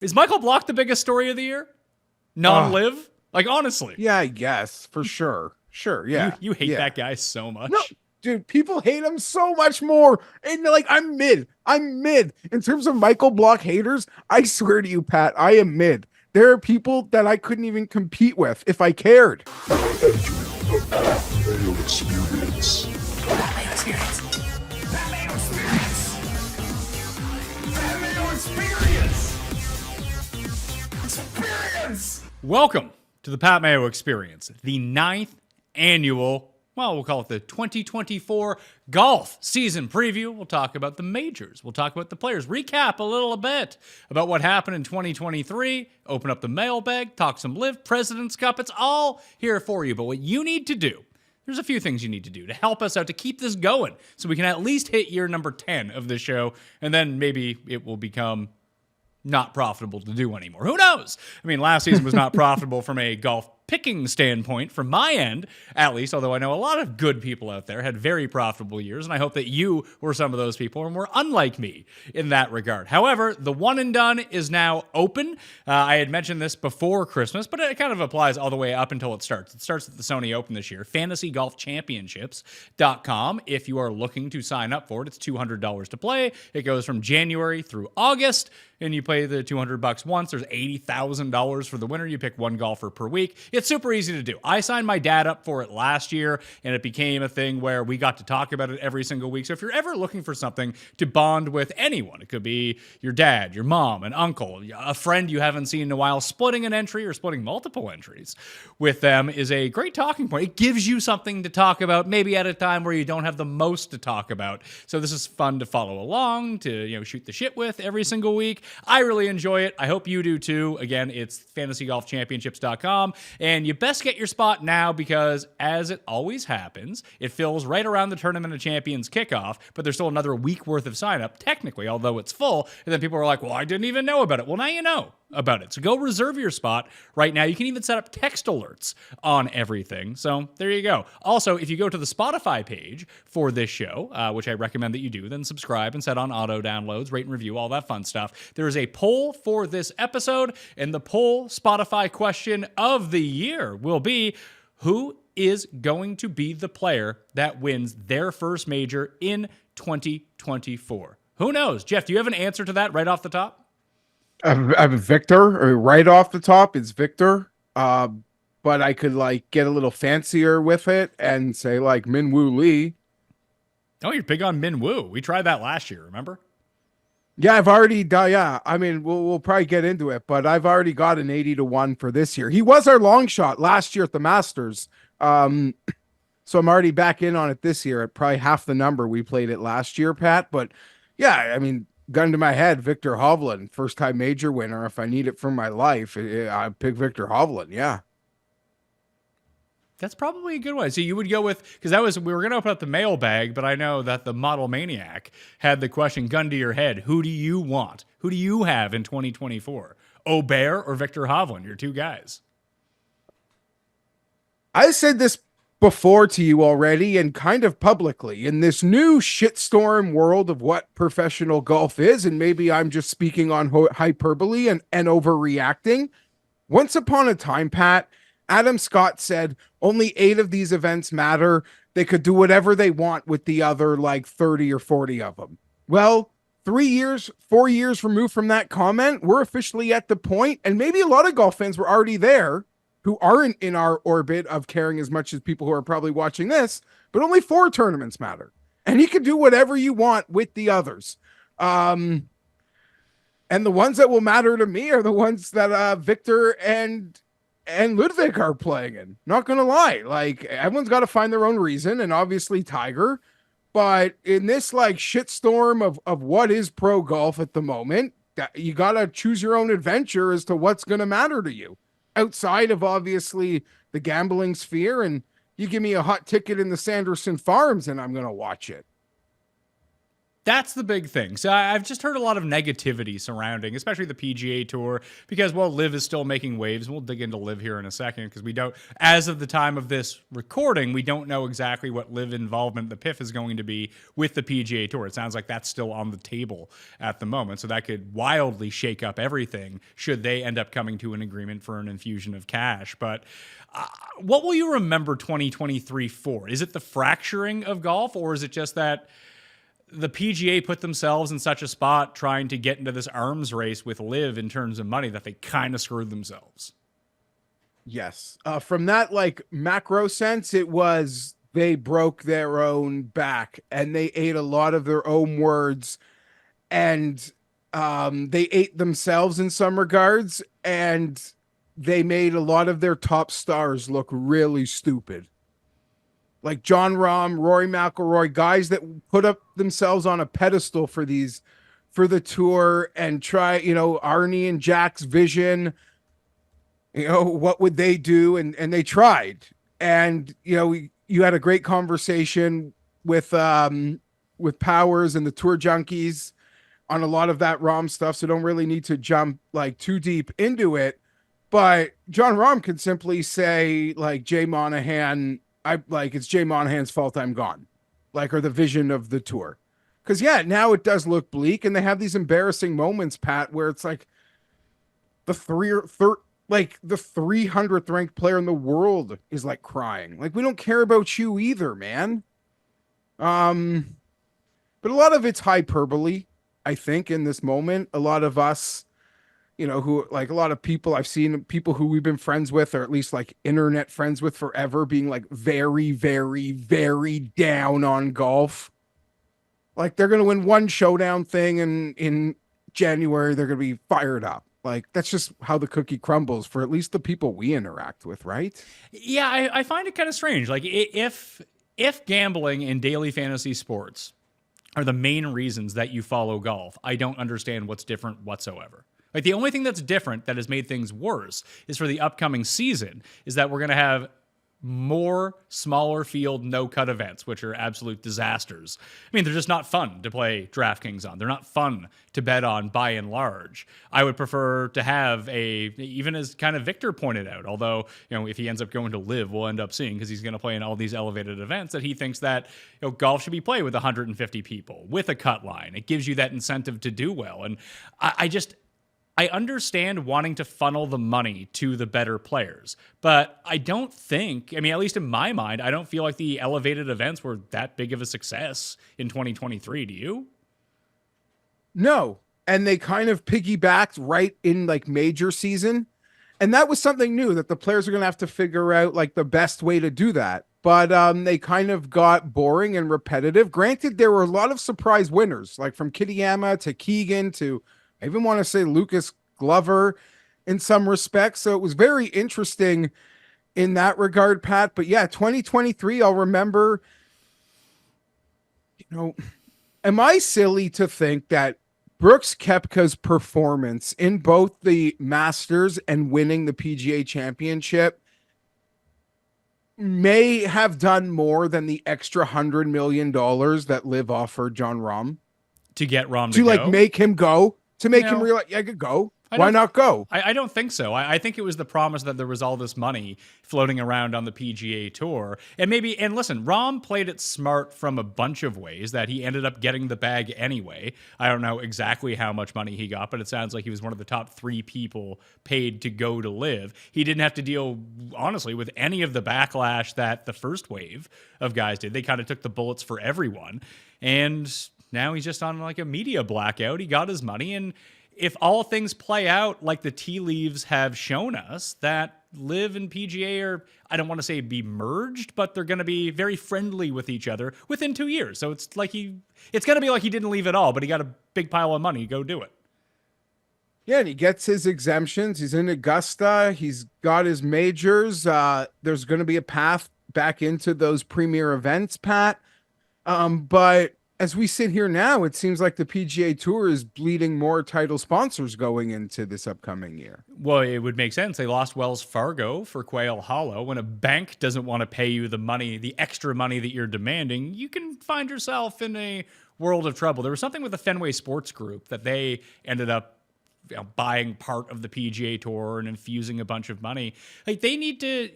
Is Michael Block the biggest story of the year? Non-live? Like, honestly. Yeah, I guess, for sure. Sure, yeah. You hate yeah. that guy so much. No, dude, people hate him so much more. And like, I'm mid. In terms of Michael Block haters, I swear to you, Pat, I am mid. There are people that I couldn't even compete with if I cared. Mayo Experience. Mayo Experience. Mayo Experience. Mayo Experience. Experience. Welcome to the Pat Mayo Experience, the 9th annual, well, we'll call it the 2024 golf season preview. We'll talk about the majors. We'll talk about the players, recap a little bit about what happened in 2023, open up the mailbag, talk some LIV, President's Cup. It's all here for you. But what you need to do, there's a few things you need to do to help us out, to keep this going, so we can at least hit year number 10 of the show, and then maybe it will become not profitable to do anymore. Who knows? I mean, last season was not profitable from a golf picking standpoint, from my end, at least, although I know a lot of good people out there had very profitable years, and I hope that you were some of those people and were unlike me in that regard. However, the one and done is now open. I had mentioned this before Christmas, but it kind of applies all the way up until it starts. It starts at the Sony Open this year, fantasygolfchampionships.com. If you are looking to sign up for it, it's $200 to play. It goes from January through August, and you play the $200 once. There's $80,000 for the winner. You pick one golfer per week. It's super easy to do. I signed my dad up for it last year, and it became a thing where we got to talk about it every single week. So if you're ever looking for something to bond with anyone, it could be your dad, your mom, an uncle, a friend you haven't seen in a while, splitting an entry or splitting multiple entries with them is a great talking point. It gives you something to talk about, maybe at a time where you don't have the most to talk about. So this is fun to follow along, to shoot the shit with every single week. I really enjoy it. I hope you do too. Again, it's fantasygolfchampionships.com. And you best get your spot now because, as it always happens, it fills right around the Tournament of Champions kickoff, but there's still another week worth of sign-up, technically, although it's full. And then people are like, well, I didn't even know about it. Well, now you know about it. So go reserve your spot right now. You can even set up text alerts on everything. So there you go. Also, if you go to the Spotify page for this show, which I recommend that you do, then subscribe and set on auto downloads, rate and review, all that fun stuff. There is a poll for this episode, and the poll Spotify question of the year will be, who is going to be the player that wins their first major in 2024? Who knows? Jeff, do you have an answer to that right off the top? I'm Victor, or right off the top, it's Victor. But I could get a little fancier with it and say Min Woo Lee. Oh, you're big on Min Woo. We tried that last year, remember? Yeah, I've already done. Yeah, I mean, we'll probably get into it, but I've already got an 80-1 for this year. He was our long shot last year at the Masters. So I'm already back in on it this year at probably half the number we played it last year, Pat. But yeah, I mean, gun to my head, Victor Hovland, first-time major winner. If I need it for my life, I pick Victor Hovland. Yeah. That's probably a good one. So you would go with, because we were going to open up the mailbag, but I know that the Model Maniac had the question, gun to your head, who do you want? Who do you have in 2024? Aubert or Victor Hovland, your two guys? I said this before to you already and kind of publicly. In this new shitstorm world of what professional golf is, and maybe I'm just speaking on hyperbole and overreacting, once upon a time, Pat, Adam Scott said only 8 of these events matter. They could do whatever they want with the other 30 or 40 of them. Well, 4 years removed from that comment, we're officially at the point, and maybe a lot of golf fans were already there who aren't in our orbit of caring as much as people who are probably watching this, but only 4 tournaments matter. And you can do whatever you want with the others. And the ones that will matter to me are the ones that Victor and Ludwig are playing in. Not going to lie. Everyone's got to find their own reason, and obviously Tiger. But in this shitstorm of what is pro golf at the moment, you got to choose your own adventure as to what's going to matter to you. Outside of obviously the gambling sphere, and you give me a hot ticket in the Sanderson Farms and I'm going to watch it. That's the big thing. So I've just heard a lot of negativity surrounding, especially the PGA Tour, because, well, LIV is still making waves. We'll dig into LIV here in a second because we don't, as of the time of this recording, we don't know exactly what LIV involvement, the PIF, is going to be with the PGA Tour. It sounds like that's still on the table at the moment. So that could wildly shake up everything should they end up coming to an agreement for an infusion of cash. But what will you remember 2023 for? Is it the fracturing of golf, or is it just that the PGA put themselves in such a spot trying to get into this arms race with LIV in terms of money that they kind of screwed themselves? Yes. From that like macro sense, it was they broke their own back and they ate a lot of their own words, and they ate themselves in some regards, and they made a lot of their top stars look really stupid. Like Jon Rahm, Rory McIlroy, guys that put up themselves on a pedestal for the tour and try, Arnie and Jack's vision, what would they do? And they tried. And, you had a great conversation with Powers and the Tour Junkies on a lot of that Rahm stuff. So don't really need to jump like too deep into it. But Jon Rahm could simply say like Jay Monahan, it's Jay Monahan's fault I'm gone, or the vision of the tour. Because, now it does look bleak, and they have these embarrassing moments, Pat, where it's like the 300th ranked player in the world is like crying. Like, we don't care about you either, man. But a lot of it's hyperbole, I think, in this moment. A lot of us, who like a lot of people I've seen, people who we've been friends with, or at least like internet friends with forever, being like very, very, very down on golf. Like they're going to win one showdown thing, and in January, they're going to be fired up. Like that's just how the cookie crumbles for at least the people we interact with, right? Yeah, I find it kind of strange. Like if gambling and daily fantasy sports are the main reasons that you follow golf, I don't understand what's different whatsoever. Like the only thing that's different that has made things worse is for the upcoming season is that we're going to have more smaller field no-cut events, which are absolute disasters. I mean, they're just not fun to play DraftKings on. They're not fun to bet on by and large. I would prefer to have even as kind of Victor pointed out, although, if he ends up going to LIV, we'll end up seeing, because he's going to play in all these elevated events, that he thinks that, golf should be played with 150 people, with a cut line. It gives you that incentive to do well. And I understand wanting to funnel the money to the better players, but I don't think, at least in my mind, I don't feel like the elevated events were that big of a success in 2023. Do you? No. And they kind of piggybacked right in like major season. And that was something new that the players are going to have to figure out like the best way to do that. But they kind of got boring and repetitive. Granted, there were a lot of surprise winners, like from Kitayama to Keegan to, I even want to say Lucas Glover in some respects. So it was very interesting in that regard, Pat. But 2023, I'll remember, am I silly to think that Brooks Koepka's performance in both the Masters and winning the PGA Championship may have done more than the extra $100 million that LIV offered Jon Rahm? To get Rahm to go? Make him go? To make him realize, I could go. Why not go? I don't think so. I think it was the promise that there was all this money floating around on the PGA Tour. And listen, Rahm played it smart from a bunch of ways that he ended up getting the bag anyway. I don't know exactly how much money he got, but it sounds like he was one of the top 3 people paid to go to LIV. He didn't have to deal, honestly, with any of the backlash that the first wave of guys did. They kind of took the bullets for everyone. And now he's just on like a media blackout. He got his money, and if all things play out like the tea leaves have shown us, that LIV and PGA are, I don't want to say be merged, but they're going to be very friendly with each other within 2 years. So it's going to be like he didn't leave at all, but he got a big pile of money. Go do it. Yeah, and he gets his exemptions. He's in Augusta. He's got his majors. There's going to be a path back into those premier events, Pat. But as we sit here now, it seems like the PGA Tour is bleeding more title sponsors going into this upcoming year. Well, it would make sense. They lost Wells Fargo for Quail Hollow. When a bank doesn't want to pay you the money, the extra money that you're demanding, you can find yourself in a world of trouble. There was something with the Fenway Sports Group that they ended up buying part of the PGA Tour and infusing a bunch of money. Like they need to,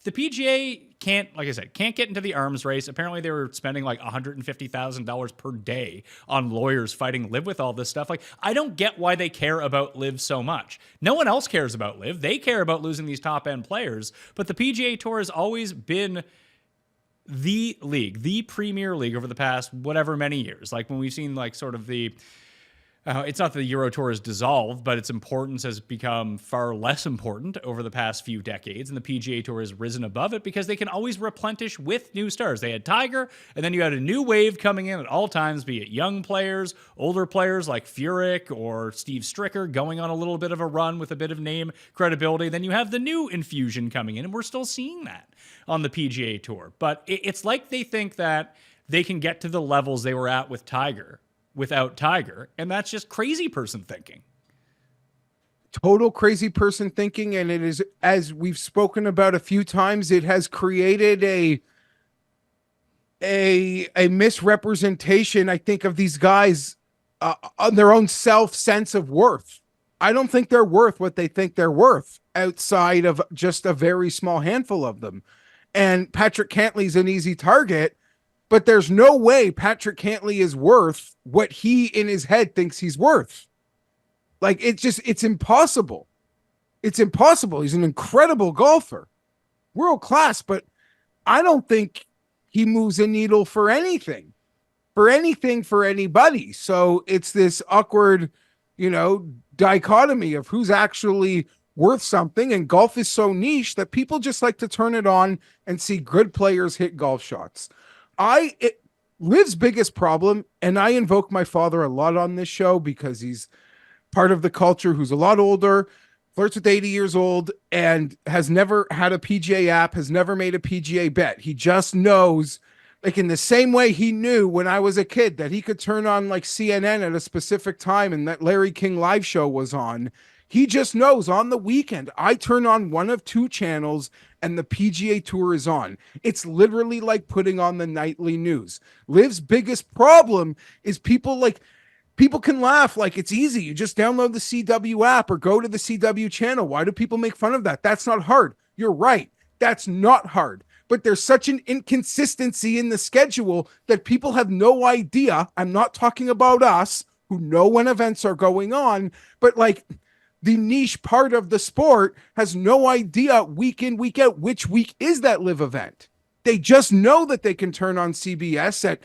the PGA can't, like I said, can't get into the arms race. Apparently they were spending like $150,000 per day on lawyers fighting LIV with all this stuff. Like, I don't get why they care about LIV so much. No one else cares about LIV. They care about losing these top end players, but the PGA Tour has always been the league, the premier league over the past whatever many years. Like when we've seen like sort of the, it's not that the Euro Tour is dissolved, but its importance has become far less important over the past few decades, and the PGA Tour has risen above it because they can always replenish with new stars. They had Tiger, and then you had a new wave coming in at all times, be it young players, older players like Furyk or Steve Stricker going on a little bit of a run with a bit of name credibility. Then you have the new infusion coming in, and we're still seeing that on the PGA Tour. But it's like they think that they can get to the levels they were at with Tiger without Tiger, and that's just crazy person thinking. Total crazy person thinking, and it is, as we've spoken about a few times, it has created a misrepresentation, I think, of these guys on their own sense of worth. I don't think they're worth what they think they're worth outside of just a very small handful of them. And Patrick Cantley's an easy target, but there's no way Patrick Cantley is worth what he in his head thinks he's worth. Like, it's impossible. It's impossible. He's an incredible golfer, world class, but I don't think he moves a needle for anything, for anybody. So it's this awkward, dichotomy of who's actually worth something. And golf is so niche that people just like to turn it on and see good players hit golf shots. Liv's biggest problem, and I invoke my father a lot on this show because he's part of the culture, who's a lot older, flirts with 80 years old, and has never had a PGA app, has never made a PGA bet. He just knows, like in the same way he knew when I was a kid that he could turn on like CNN at a specific time and that Larry King live show was on. He just knows on the weekend, I turn on one of two channels and the PGA Tour is on. It's literally like putting on the nightly news. Liv's biggest problem is people can laugh like it's easy. You just download the CW app or go to the CW channel. Why do people make fun of that? That's not hard. You're right. That's not hard. But there's such an inconsistency in the schedule that people have no idea. I'm not talking about us who know when events are going on, but like, the niche part of the sport has no idea week in, week out, which week is that LIV event. They just know that they can turn on CBS at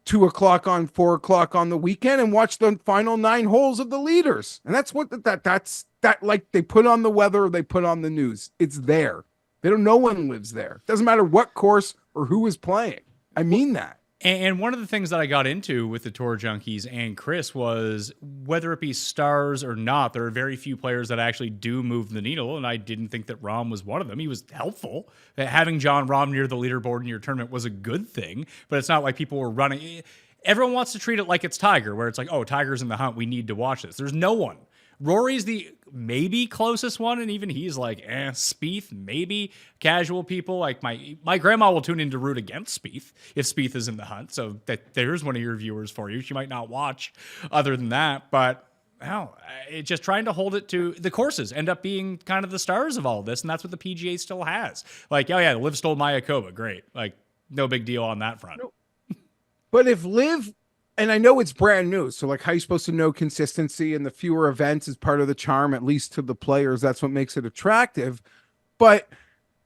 2:00 on 4:00 on the weekend and watch the final 9 holes of the leaders. And that's what that's like they put on the weather or they put on the news. It's there. They don't know when LIV's there. Doesn't matter what course or who is playing. I mean that. And one of the things that I got into with the Tour Junkies and Chris was whether it be stars or not, there are very few players that actually do move the needle, and I didn't think that Rahm was one of them. He was helpful. Having John Rahm near the leaderboard in your tournament was a good thing, but it's not like people were running. Everyone wants to treat it like it's Tiger, where it's like, oh, Tiger's in the hunt. We need to watch this. There's no one. Rory's the maybe closest one, and even he's like, Spieth, maybe. Casual people, like my grandma will tune in to root against Spieth if Spieth is in the hunt, so there's one of your viewers for you. She might not watch other than that, but it's just trying to hold it to the courses end up being kind of the stars of all this, and that's what the PGA still has. Like, oh yeah, LIV stole Mayakoba, great. Like, no big deal on that front. But if LIV, and I know it's brand new, so like how are you supposed to know consistency, and the fewer events is part of the charm, at least to the players. That's what makes it attractive. But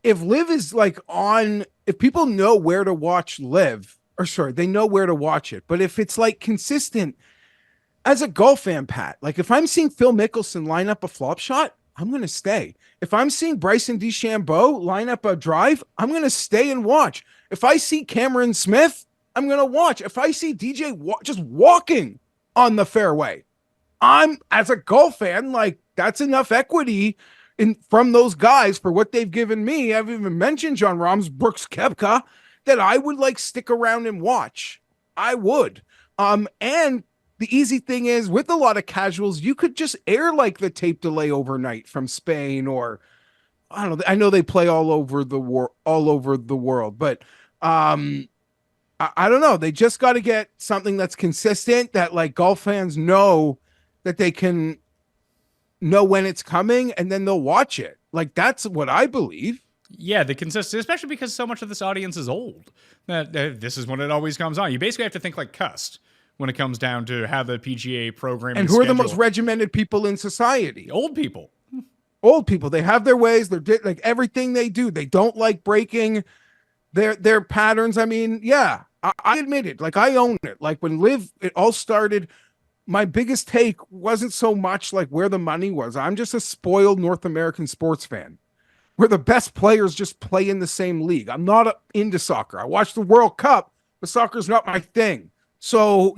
if LIV is like if people know where to watch LIV, they know where to watch it. But if it's like consistent, as a golf fan, Pat, like if I'm seeing Phil Mickelson line up a flop shot, I'm going to stay. If I'm seeing Bryson DeChambeau line up a drive, I'm going to stay and watch. If I see Cameron Smith, I'm going to watch. If I see DJ just walking on the fairway, as a golf fan, like that's enough equity from those guys for what they've given me. I've even mentioned John Rahm's Brooks Koepka that I would like stick around and watch. I would. And the easy thing is with a lot of casuals, you could just air like the tape delay overnight from Spain, or I don't know. I know they play all over the world, but I don't know. They just got to get something that's consistent, that like golf fans know that they can know when it's coming, and then they'll watch it. Like, that's what I believe. Yeah, the consistency, especially because so much of this audience is old. That this is when it always comes on. You basically have to think like Cust when it comes down to how the PGA program And who are the most regimented people in society? Old people. Old people. They have their ways. They're like everything they do. They don't like breaking their patterns. I mean, yeah, I admit it. Like, I own it. Like, when LIV, it all started, my biggest take wasn't so much like where the money was. I'm just a spoiled North American sports fan, where the best players just play in the same league. I'm not into soccer. I watch the World Cup, but soccer's not my thing. So,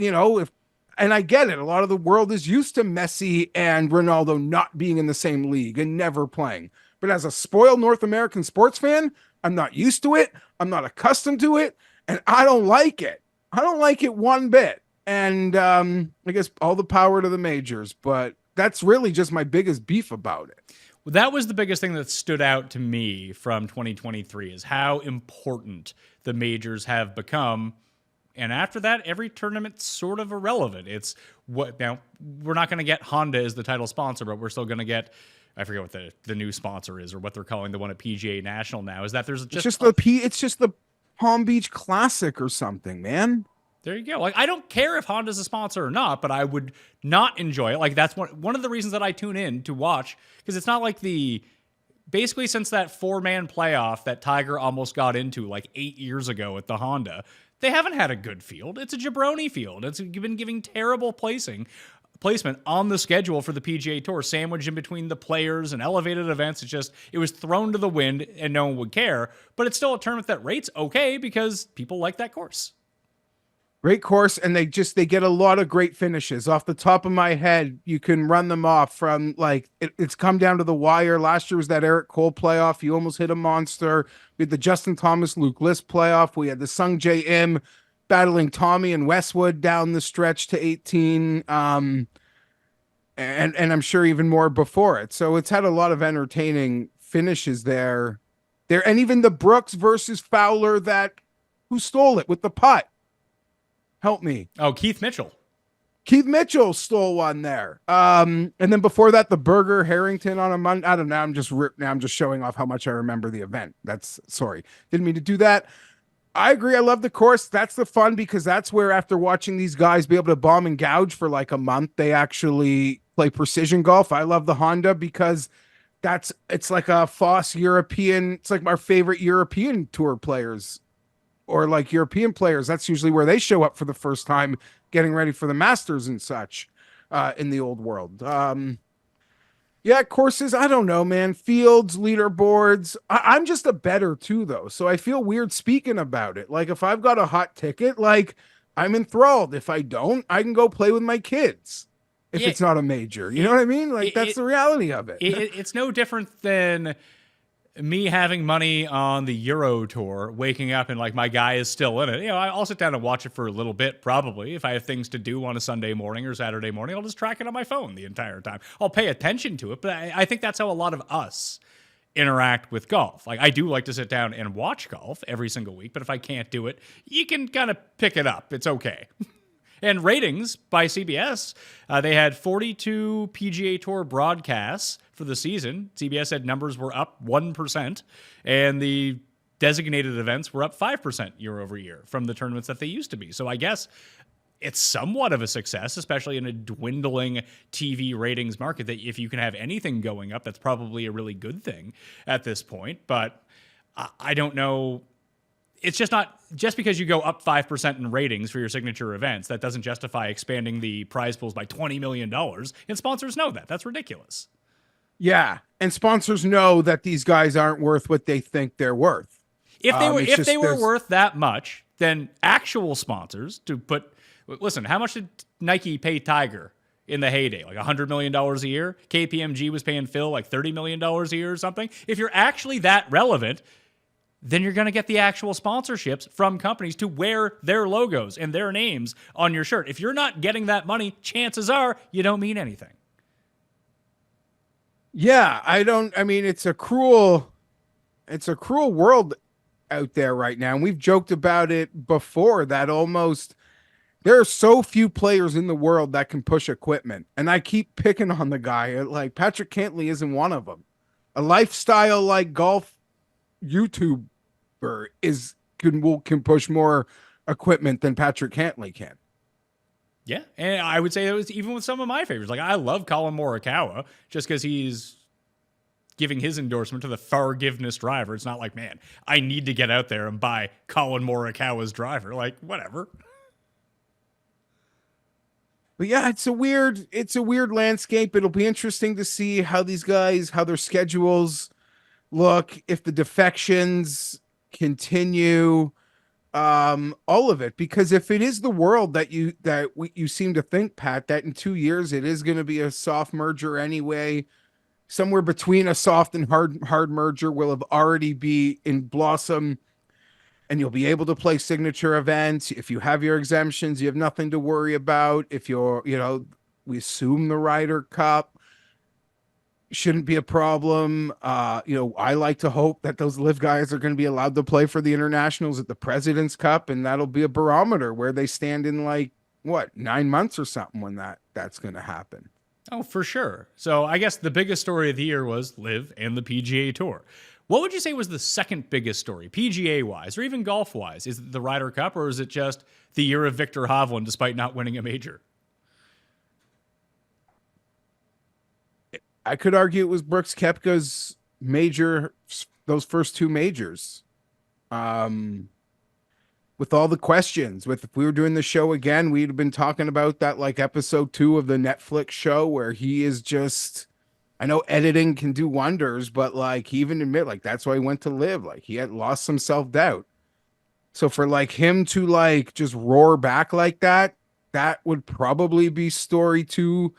and I get it. A lot of the world is used to Messi and Ronaldo not being in the same league and never playing. But as a spoiled North American sports fan, I'm not used to it. I'm not accustomed to it. And I don't like it. I don't like it one bit. And I guess all the power to the majors. But that's really just my biggest beef about it. Well, that was the biggest thing that stood out to me from 2023 is how important the majors have become. And after that, every tournament's sort of irrelevant. It's what now we're not going to get Honda as the title sponsor, but we're still going to get, I forget what the new sponsor is or what they're calling the one at PGA National now. Is that there's just it's just the Palm Beach Classic or something, man. There you go. Like, I don't care if Honda's a sponsor or not, but I would not enjoy it. Like, that's one of the reasons that I tune in to watch, because it's not like basically since that 4-man playoff that Tiger almost got into like 8 years ago at the Honda, they haven't had a good field. It's a jabroni field. It's been giving terrible placement on the schedule for the PGA Tour, sandwiched in between the players and elevated events. It was thrown to the wind and no one would care, but it's still a tournament that rates okay because people like that course. Great course, and they get a lot of great finishes. Off the top of my head, you can run them off from, like, it's come down to the wire. Last year was that Eric Cole playoff. He almost hit a monster. We had the Justin Thomas, Luke List playoff. We had the Sung J M battling Tommy and Westwood down the stretch to 18. And I'm sure even more before it. So it's had a lot of entertaining finishes there. And even the Brooks versus Fowler, who stole it with the putt. Help me. Oh, Keith Mitchell. Keith Mitchell stole one there. And then before that, the Berger Harrington on a Monday. I don't know. I'm just showing off how much I remember the event. Didn't mean to do that. I agree. I love the course. That's the fun, because that's where, after watching these guys be able to bomb and gouge for like a month, they actually play precision golf. I love the Honda because it's like a Foss European. It's like my favorite European tour players. Or like European players, that's usually where they show up for the first time, getting ready for the Masters and such in the old world. Yeah, courses, I don't know, man. Fields, leaderboards. I'm just a bettor too, though. So I feel weird speaking about it. Like, if I've got a hot ticket, like, I'm enthralled. If I don't, I can go play with my kids. If it's not a major. You know what I mean? Like, that's the reality of it. It's no different than me having money on the Euro Tour, waking up and like my guy is still in it. I'll sit down and watch it for a little bit, probably. If I have things to do on a Sunday morning or Saturday morning, I'll just track it on my phone the entire time. I'll pay attention to it, but I think that's how a lot of us interact with golf. Like, I do like to sit down and watch golf every single week, but if I can't do it, you can kind of pick it up. It's okay. And ratings by CBS, they had 42 PGA Tour broadcasts for the season. CBS said numbers were up 1%, and the designated events were up 5% year over year from the tournaments that they used to be. So I guess it's somewhat of a success, especially in a dwindling TV ratings market, that if you can have anything going up, that's probably a really good thing at this point. But I don't know. It's just not, just because you go up 5% in ratings for your signature events, that doesn't justify expanding the prize pools by $20 million. And sponsors know that. That's ridiculous. Yeah. And sponsors know that these guys aren't worth what they think they're worth. If they were worth that much, then actual sponsors listen, how much did Nike pay Tiger in the heyday? Like $100 million a year? KPMG was paying Phil like $30 million a year or something. If you're actually that relevant, then you're going to get the actual sponsorships from companies to wear their logos and their names on your shirt. If you're not getting that money, chances are you don't mean anything. Yeah, it's a cruel world out there right now. And we've joked about it before that almost there are so few players in the world that can push equipment. And I keep picking on the guy. Like Patrick Cantlay isn't one of them. A lifestyle like golf YouTuber can push more equipment than Patrick Cantlay can. Yeah, and I would say it was even with some of my favorites. Like I love Colin Morikawa just because he's giving his endorsement to the forgiveness driver. It's not like, man, I need to get out there and buy Colin Morikawa's driver. Like, whatever. But yeah, it's a weird landscape. It'll be interesting to see how these guys, how their schedules look, if the defections continue, all of it. Because if it is the world that you seem to think, Pat, that in 2 years it is going to be a soft merger anyway, somewhere between a soft and hard merger will have already be in blossom. And you'll be able to play signature events. If you have your exemptions, you have nothing to worry about. If you're, we assume the Ryder Cup shouldn't be a problem. I like to hope that those LIV guys are going to be allowed to play for the internationals at the President's Cup, and that'll be a barometer where they stand in 9 months or something when that's going to happen. Oh, for sure. So I guess the biggest story of the year was LIV and the PGA Tour. What would you say was the second biggest story, PGA-wise, or even golf-wise? Is it the Ryder Cup, or is it just the year of Victor Hovland despite not winning a major? I could argue it was Brooks Koepka's major, those first two majors. With all the questions, if we were doing the show again, we'd have been talking about that like episode 2 of the Netflix show where he is just... I know editing can do wonders, but he even admit that's why he went to LIV. He had lost some self-doubt. So for him to just roar back like that would probably be story 2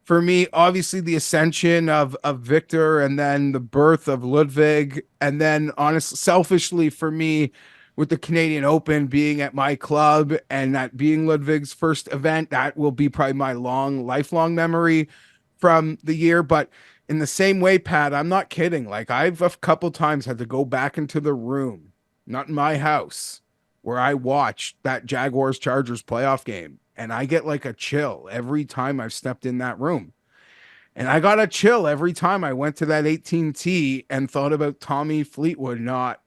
for me. Obviously the ascension of Victor and then the birth of Ludwig. And then selfishly for me, with the Canadian Open being at my club and that being Ludwig's first event, that will be probably my lifelong memory from the year. But in the same way, Pat, I'm not kidding. I've a couple times had to go back into the room, not in my house, where I watched that Jaguars Chargers playoff game. And I get a chill every time I've stepped in that room. And I got a chill every time I went to that 18T and thought about Tommy Fleetwood not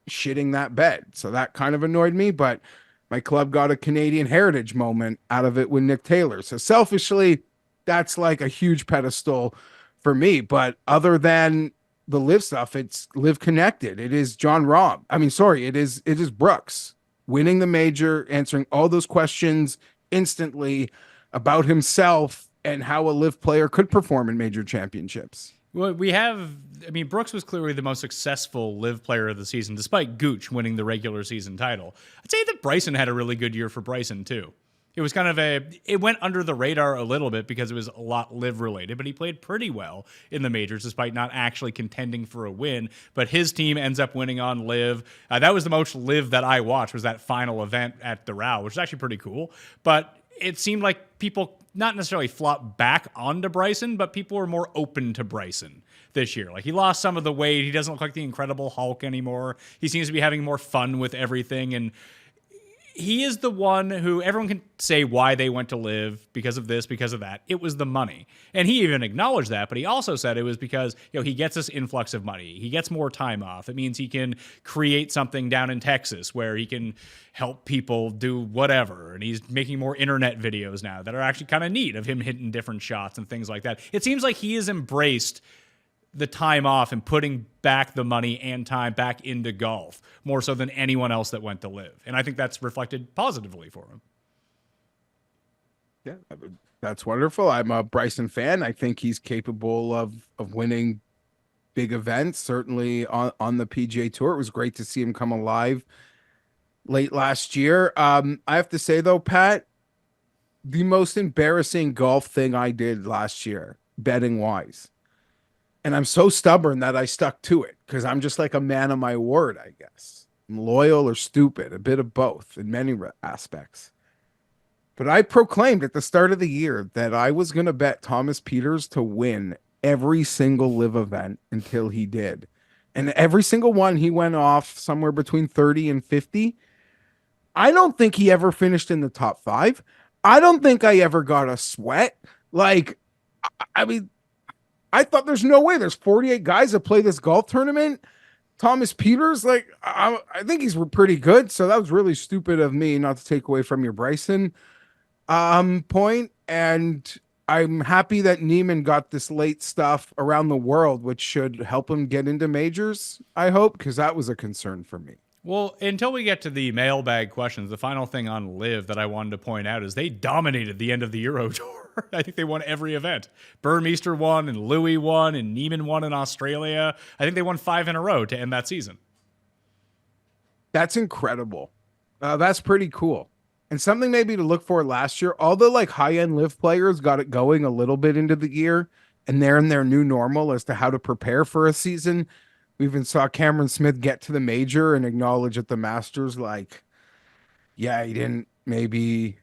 shitting that bed. So that kind of annoyed me, but my club got a Canadian heritage moment out of it with Nick Taylor. So selfishly, that's a huge pedestal for me. But other than the LIV stuff, it's LIV connected. It is John Rahm. It is Brooks winning the major, answering all those questions instantly about himself and how a LIV player could perform in major championships. Well, Brooks was clearly the most successful LIV player of the season, despite Gooch winning the regular season title. I'd say that Bryson had a really good year for Bryson too. It was it went under the radar a little bit because it was a lot LIV related, but he played pretty well in the majors despite not actually contending for a win. But his team ends up winning on LIV. That was the most LIV that I watched, was that final event at Doral, which is actually pretty cool. But it seemed like people not necessarily flopped back onto Bryson, but people were more open to Bryson this year. He lost some of the weight. He doesn't look like the Incredible Hulk anymore. He seems to be having more fun with everything, and he is the one who everyone can say why they went to LIV, because of this, because of that. It was the money. And he even acknowledged that, but he also said it was because, he gets this influx of money. He gets more time off. It means he can create something down in Texas where he can help people do whatever. And he's making more internet videos now that are actually kind of neat of him hitting different shots and things like that. It seems like he has embraced the time off and putting back the money and time back into golf more so than anyone else that went to LIV. And I think that's reflected positively for him. Yeah, that's wonderful. I'm a Bryson fan. I think he's capable of winning big events, certainly on the PGA Tour. It was great to see him come alive late last year. I have to say, though, Pat, the most embarrassing golf thing I did last year, betting wise, and I'm so stubborn that I stuck to it because I'm just a man of my word, I guess. I'm loyal or stupid, a bit of both in many aspects. But I proclaimed at the start of the year that I was going to bet Thomas Pieters to win every single LIV event until he did. And every single one, he went off somewhere between 30 and 50. I don't think he ever finished in the top 5. I don't think I ever got a sweat. Like, I mean, I thought there's no way. There's 48 guys that play this golf tournament. Thomas Peters, like, I think he's pretty good. So that was really stupid of me not to take away from your Bryson point. And I'm happy that Neiman got this late stuff around the world, which should help him get into majors, I hope, because that was a concern for me. Well, until we get to the mailbag questions, the final thing on LIV that I wanted to point out is they dominated the end of the Euro Tour. I think they won every event. Burmeister won, and Louis won, and Neiman won in Australia. I think they won 5 in a row to end that season. That's incredible. That's pretty cool. And something maybe to look for last year, all the like high-end LIV players got it going a little bit into the year, and they're in their new normal as to how to prepare for a season. We even saw Cameron Smith get to the major and acknowledge at the Masters, like, yeah, he didn't maybe,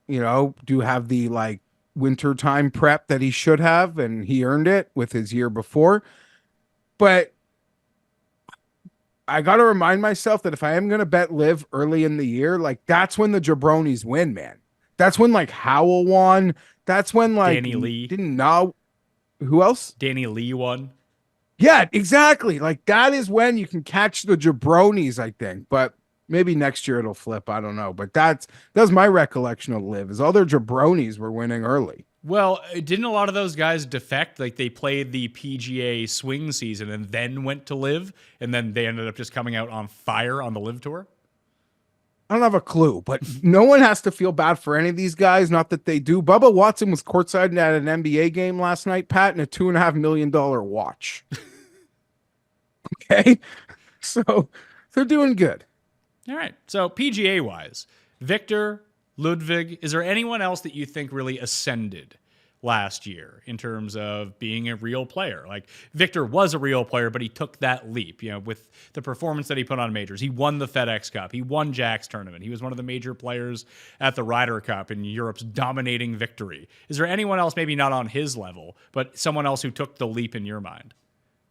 do have the like wintertime prep that he should have, and he earned it with his year before. But I got to remind myself that if I am going to bet LIV early in the year, like that's when the jabronis win, man. That's when like Howell won. That's when like Danny Lee didn't know who else. Danny Lee won. Yeah, exactly. Like that is when you can catch the jabronis, I think. But maybe next year it'll flip. I don't know. But that's my recollection of LIV is all their jabronis were winning early. Well, didn't a lot of those guys defect? Like they played the PGA swing season and then went to LIV, and then they ended up just coming out on fire on the LIV tour? I don't have a clue, but no one has to feel bad for any of these guys. Not that they do. Bubba Watson was courtside at an NBA game last night, Pat, in a $2.5 million watch. Okay, so they're doing good. All right. So PGA wise, Victor, Ludwig, is there anyone else that you think really ascended last year in terms of being a real player? Like Victor was a real player, but he took that leap, with the performance that he put on majors. He won the FedEx Cup. He won Jack's tournament. He was one of the major players at the Ryder Cup in Europe's dominating victory. Is there anyone else, maybe not on his level, but someone else who took the leap in your mind?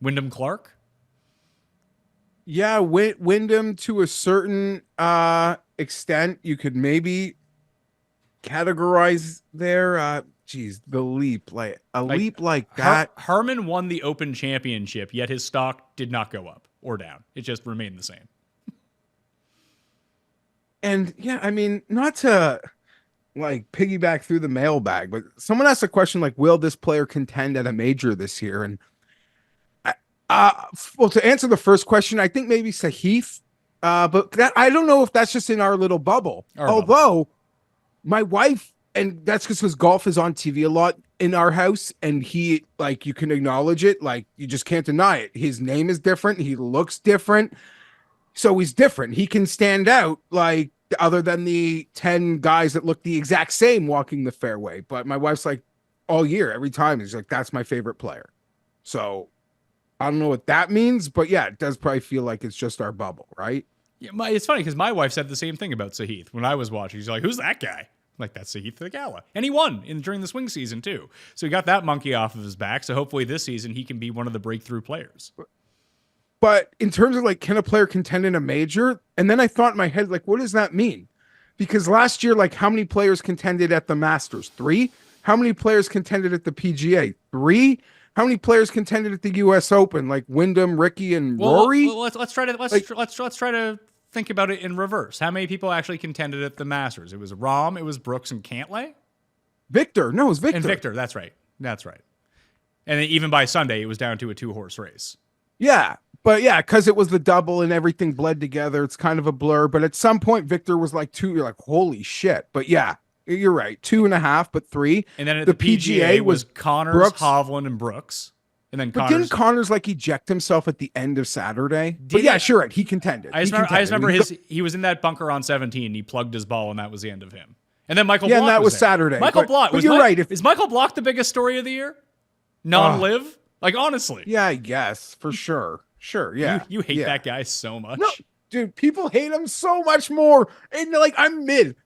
Wyndham Clark? Yeah, Wyndham to a certain extent, you could maybe categorize there. The leap, leap like that. Herman won the Open Championship, yet his stock did not go up or down. It just remained the same. And yeah, I mean, not to like piggyback through the mailbag, but someone asked a question like, will this player contend at a major this year? And well, to answer the first question, I think maybe Sahith, but that I don't know if that's just in our little bubble. Although my wife, and that's because golf is on TV a lot in our house, and he, like, you can acknowledge it, like, you just can't deny it. His name is different. He looks different. So he's different. He can stand out, like, other than the 10 guys that look the exact same walking the fairway. But my wife's like, all year, every time, he's like, that's my favorite player. So I don't know what that means, but yeah, it does probably feel like it's just our bubble, right? Yeah, it's funny because my wife said the same thing about Sahith when I was watching. She's like, who's that guy? I'm like, that's Sahith Theegala. And he won during the swing season too. So he got that monkey off of his back. So hopefully this season he can be one of the breakthrough players. But in terms of like, can a player contend in a major? And then I thought in my head, like, what does that mean? Because last year, like, how many players contended at the Masters? 3? How many players contended at the PGA? 3? How many players contended at the U.S. Open, like Wyndham, Ricky, and Rory? Let's try to think about it in reverse. How many people actually contended at the Masters? It was Rahm, it was Brooks, and Cantlay. Victor, no, it was Victor. And Victor, that's right. And then even by Sunday, it was down to a 2-horse race. Yeah, but yeah, because it was the double and everything bled together. It's kind of a blur. But at some point, Victor was like 2. You're like, holy shit. But yeah. You're right. 2.5, but 3. And then at the PGA was Connors, Brooks, Hovland, and Brooks. And then Connors, didn't Connors like eject himself at the end of Saturday? But yeah, sure, right. He contended. I just remember he was in that bunker on 17. He plugged his ball, and that was the end of him. And then Michael Block. Yeah, and that was Saturday. Michael Block. But you're right. Is Michael Block the biggest story of the year? Non-live? Like, honestly. Yeah, I guess. For sure. Sure, yeah. You hate that guy so much. No. Dude, people hate him so much more. And like, I'm mid.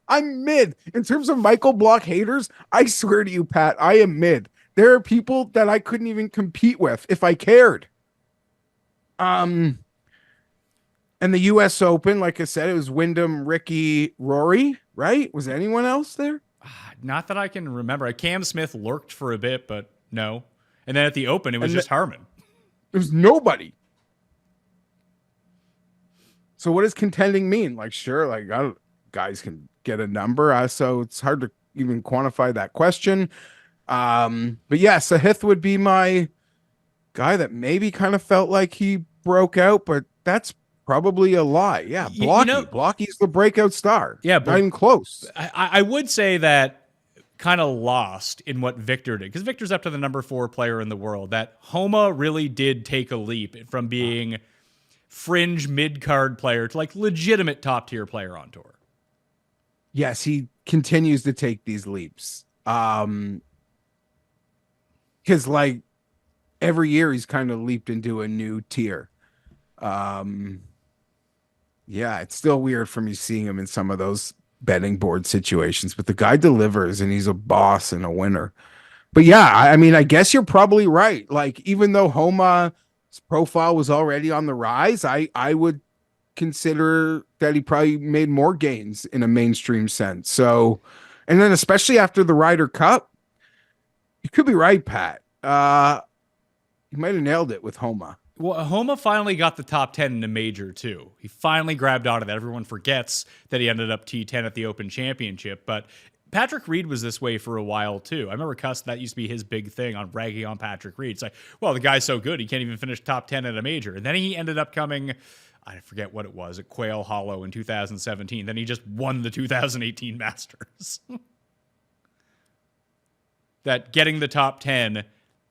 In terms of Michael Block haters, I swear to you, Pat, I am mid. There are people that I couldn't even compete with if I cared. Um, and the U.S. Open, like I said, it was Wyndham, Ricky, Rory, right? Was anyone else there? Not that I can remember. Cam Smith lurked for a bit, but no. And then at the Open, it was And just Harman. There was nobody. So what does contending mean? Like, sure, like guys can get a number. So it's hard to even quantify that question. But yeah, Sahith would be my guy that maybe kind of felt like he broke out, but that's probably a lie. Yeah, Blocky. Blocky's the breakout star. Yeah, but not even close. I would say that kind of lost in what Victor did, because Victor's up to the number 4 player in the world. That Homa really did take a leap from being fringe mid-card player to like legitimate top-tier player on tour. Yes, he continues to take these leaps. Because like every year he's kind of leaped into a new tier. Yeah, it's still weird for me seeing him in some of those betting board situations, but the guy delivers and he's a boss and a winner. But yeah, I mean, I guess you're probably right. Like, even though Homa's profile was already on the rise, I would consider that he probably made more gains in a mainstream sense. So, and then especially after the Ryder Cup, you could be right, Pat. You might have nailed it with Homa. Well, Homa finally got the top 10 in a major, too. He finally grabbed onto that. Everyone forgets that he ended up T10 at the Open Championship, but Patrick Reed was this way for a while, too. I remember that used to be his big thing on bragging on Patrick Reed. It's like, well, the guy's so good, he can't even finish top 10 at a major. And then he ended up coming, I forget what it was, at Quail Hollow in 2017. Then he just won the 2018 Masters. That getting the top 10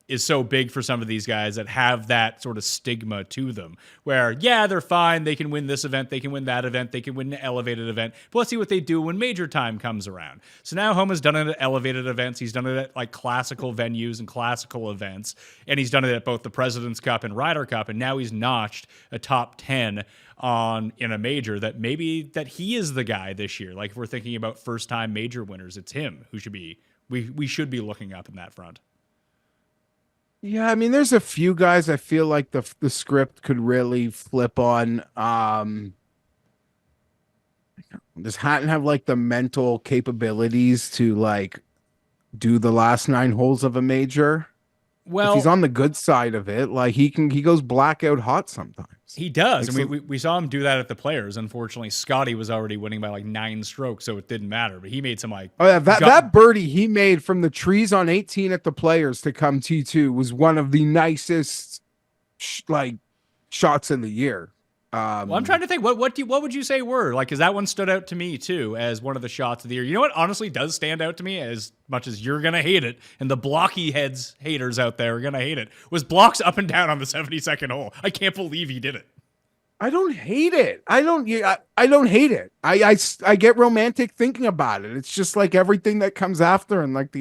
is so big for some of these guys that have that sort of stigma to them where, yeah, they're fine. They can win this event. They can win that event. They can win an elevated event. But let's see what they do when major time comes around. So now Homa's done it at elevated events. He's done it at like classical venues and classical events. And he's done it at both the President's Cup and Ryder Cup. And now he's notched a top 10 in a major that maybe that he is the guy this year. Like if we're thinking about first time major winners, it's him who should be, we should be looking up in that front. Yeah, I mean, there's a few guys I feel like the script could really flip on. Does Hatton have like the mental capabilities to like do the last 9 holes of a major? Well, if he's on the good side of it, like he goes blackout hot sometimes. He does. Like, and we saw him do that at the Players. Unfortunately, Scotty was already winning by like 9 strokes, so it didn't matter. But he made some like... Oh, yeah, that birdie he made from the trees on 18 at the Players to come T2 was one of the nicest shots in the year. Well, I'm trying to think. What would you say were? Like, because that one stood out to me, too, as one of the shots of the year. You know what honestly does stand out to me, as much as you're going to hate it, and the blocky haters out there are going to hate it, was blocks up and down on the 72nd hole. I can't believe he did it. I don't hate it. I don't hate it. I get romantic thinking about it. It's just like everything that comes after and like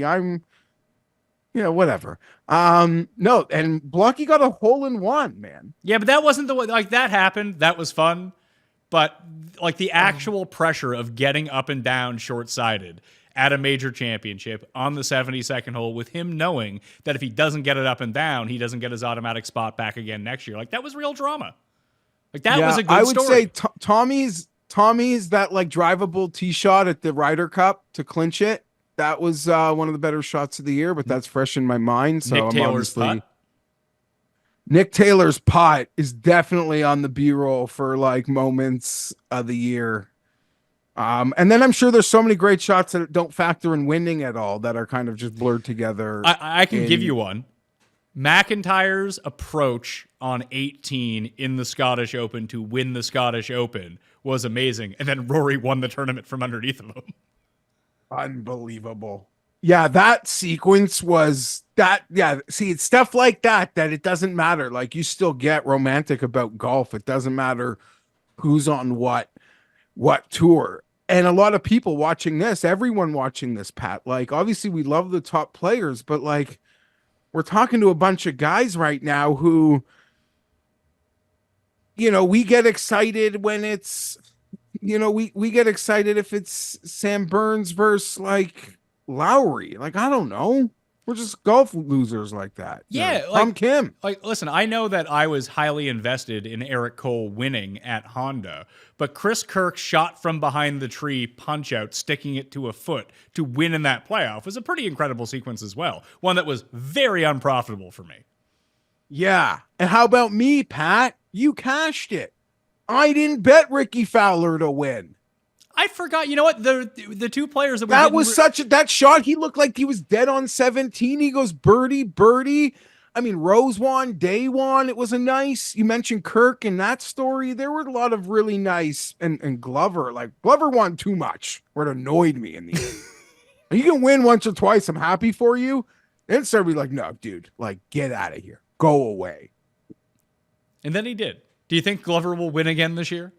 whatever. No, and Blocky got a hole in one, man. Yeah, but that wasn't the way, like that happened. That was fun. But like the actual pressure of getting up and down short-sided at a major championship on the 72nd hole with him knowing that if he doesn't get it up and down, he doesn't get his automatic spot back again next year. Like that was real drama. Like that was a good story. I would say Tommy's that like drivable tee shot at the Ryder Cup to clinch it. That was one of the better shots of the year, but that's fresh in my mind. So Nick Taylor's putt is definitely on the B-roll for like moments of the year. And then I'm sure there's so many great shots that don't factor in winning at all that are kind of just blurred together. I can give you one. McIntyre's approach on 18 in the Scottish Open to win the Scottish Open was amazing. And then Rory won the tournament from underneath of him. Unbelievable. Yeah, that sequence was that. Yeah, see, it's stuff like that it doesn't matter. Like you still get romantic about golf. It doesn't matter who's on what tour. And a lot of people watching this, everyone watching this, Pat, like obviously we love the top players, but like we're talking to a bunch of guys right now who, we get excited when it's, we get excited if it's Sam Burns versus like Lowry. Like, I don't know. We're just golf losers like that. Yeah, Tom Kim. Like, listen, I know that I was highly invested in Eric Cole winning at Honda, but Chris Kirk shot from behind the tree, punch out, sticking it to a foot to win in that playoff was a pretty incredible sequence as well. One that was very unprofitable for me. Yeah. And how about me, Pat? You cashed it. I didn't bet Ricky Fowler to win. I forgot. You know what? The two players that we That didn't was that shot. He looked like he was dead on 17. He goes birdie, birdie. I mean, Rose won, Day won. It was a nice. You mentioned Kirk in that story. There were a lot of really nice and Glover. Like Glover won too much, where it annoyed me in the end. You can win once or twice. I'm happy for you. And started be like, no, dude, like get out of here, go away. And then he did. Do you think Glover will win again this year?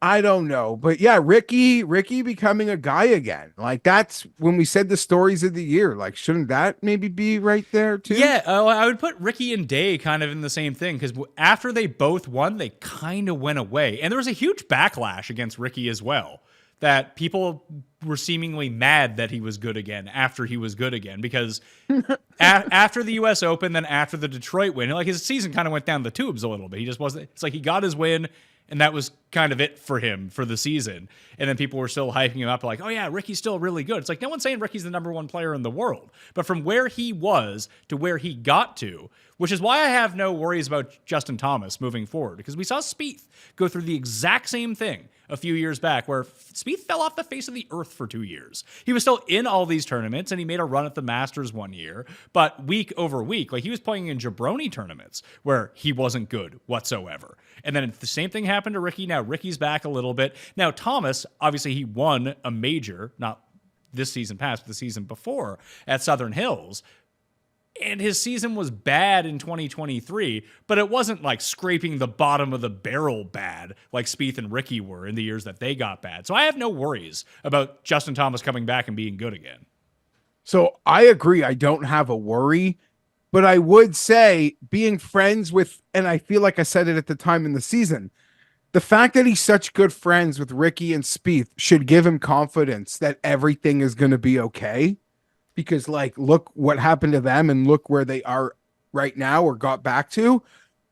I don't know, but yeah, Ricky becoming a guy again. Like that's when we said the stories of the year. Like, shouldn't that maybe be right there too? Yeah, I would put Ricky and Day kind of in the same thing because after they both won, they kind of went away, and there was a huge backlash against Ricky as well. That people were seemingly mad that he was good again after he was good again because after the U.S. Open, then after the Detroit win, like his season kind of went down the tubes a little bit. He just wasn't. It's like he got his win. And that was kind of it for him for the season. And then people were still hyping him up like, oh, yeah, Ricky's still really good. It's like no one's saying Ricky's the number one player in the world. But from where he was to where he got to, which is why I have no worries about Justin Thomas moving forward. Because we saw Spieth go through the exact same thing a few years back where Spieth fell off the face of the earth for 2 years. He was still in all these tournaments and he made a run at the Masters one year. But week over week, like he was playing in jabroni tournaments where he wasn't good whatsoever. And then the same thing happened to Ricky. Now Ricky's back a little bit. Now Thomas, obviously he won a major, not this season past, but the season before at Southern Hills. And his season was bad in 2023, but it wasn't like scraping the bottom of the barrel bad like Spieth and Ricky were in the years that they got bad. So I have no worries about Justin Thomas coming back and being good again. So I agree. I don't have a worry, but I would say being friends with, and I feel like I said it at the time in the season, the fact that he's such good friends with Ricky and Spieth should give him confidence that everything is going to be okay. Because like, look what happened to them and look where they are right now or got back to.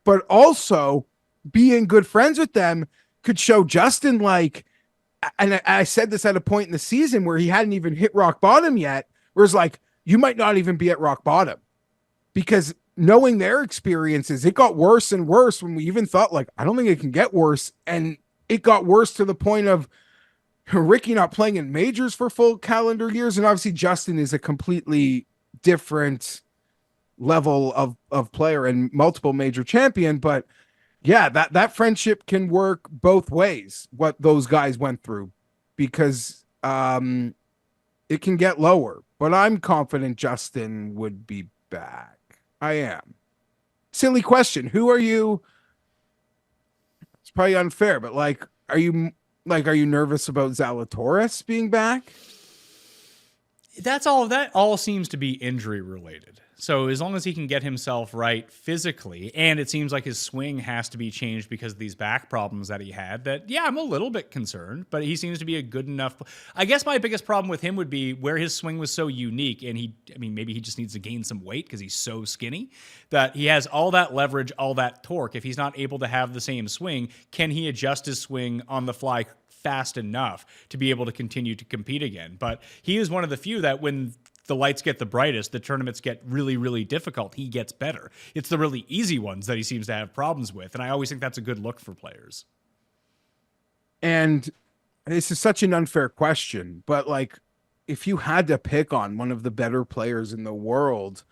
But also being good friends with them could show Justin like, and I said this at a point in the season where he hadn't even hit rock bottom yet, where it's like, you might not even be at rock bottom. Because knowing their experiences, it got worse and worse when we even thought like, I don't think it can get worse. And it got worse to the point of Ricky not playing in majors for full calendar years. And obviously Justin is a completely different level of player and multiple major champion. But yeah, that friendship can work both ways, what those guys went through, because it can get lower. But I'm confident Justin would be back. I am. Silly question. Who are you? It's probably unfair, but like, are you nervous about Zalatoris being back? That all seems to be injury related. So as long as he can get himself right physically, and it seems like his swing has to be changed because of these back problems that he had, that, yeah, I'm a little bit concerned, but he seems to be a good enough. I guess my biggest problem with him would be where his swing was so unique, and maybe he just needs to gain some weight because he's so skinny, that he has all that leverage, all that torque. If he's not able to have the same swing, can he adjust his swing on the fly fast enough to be able to continue to compete again? But he is one of the few that when the lights get the brightest, the tournaments get really, really difficult, he gets better. It's the really easy ones that he seems to have problems with, and I always think that's a good look for players. And this is such an unfair question, but like, if you had to pick on one of the better players in the world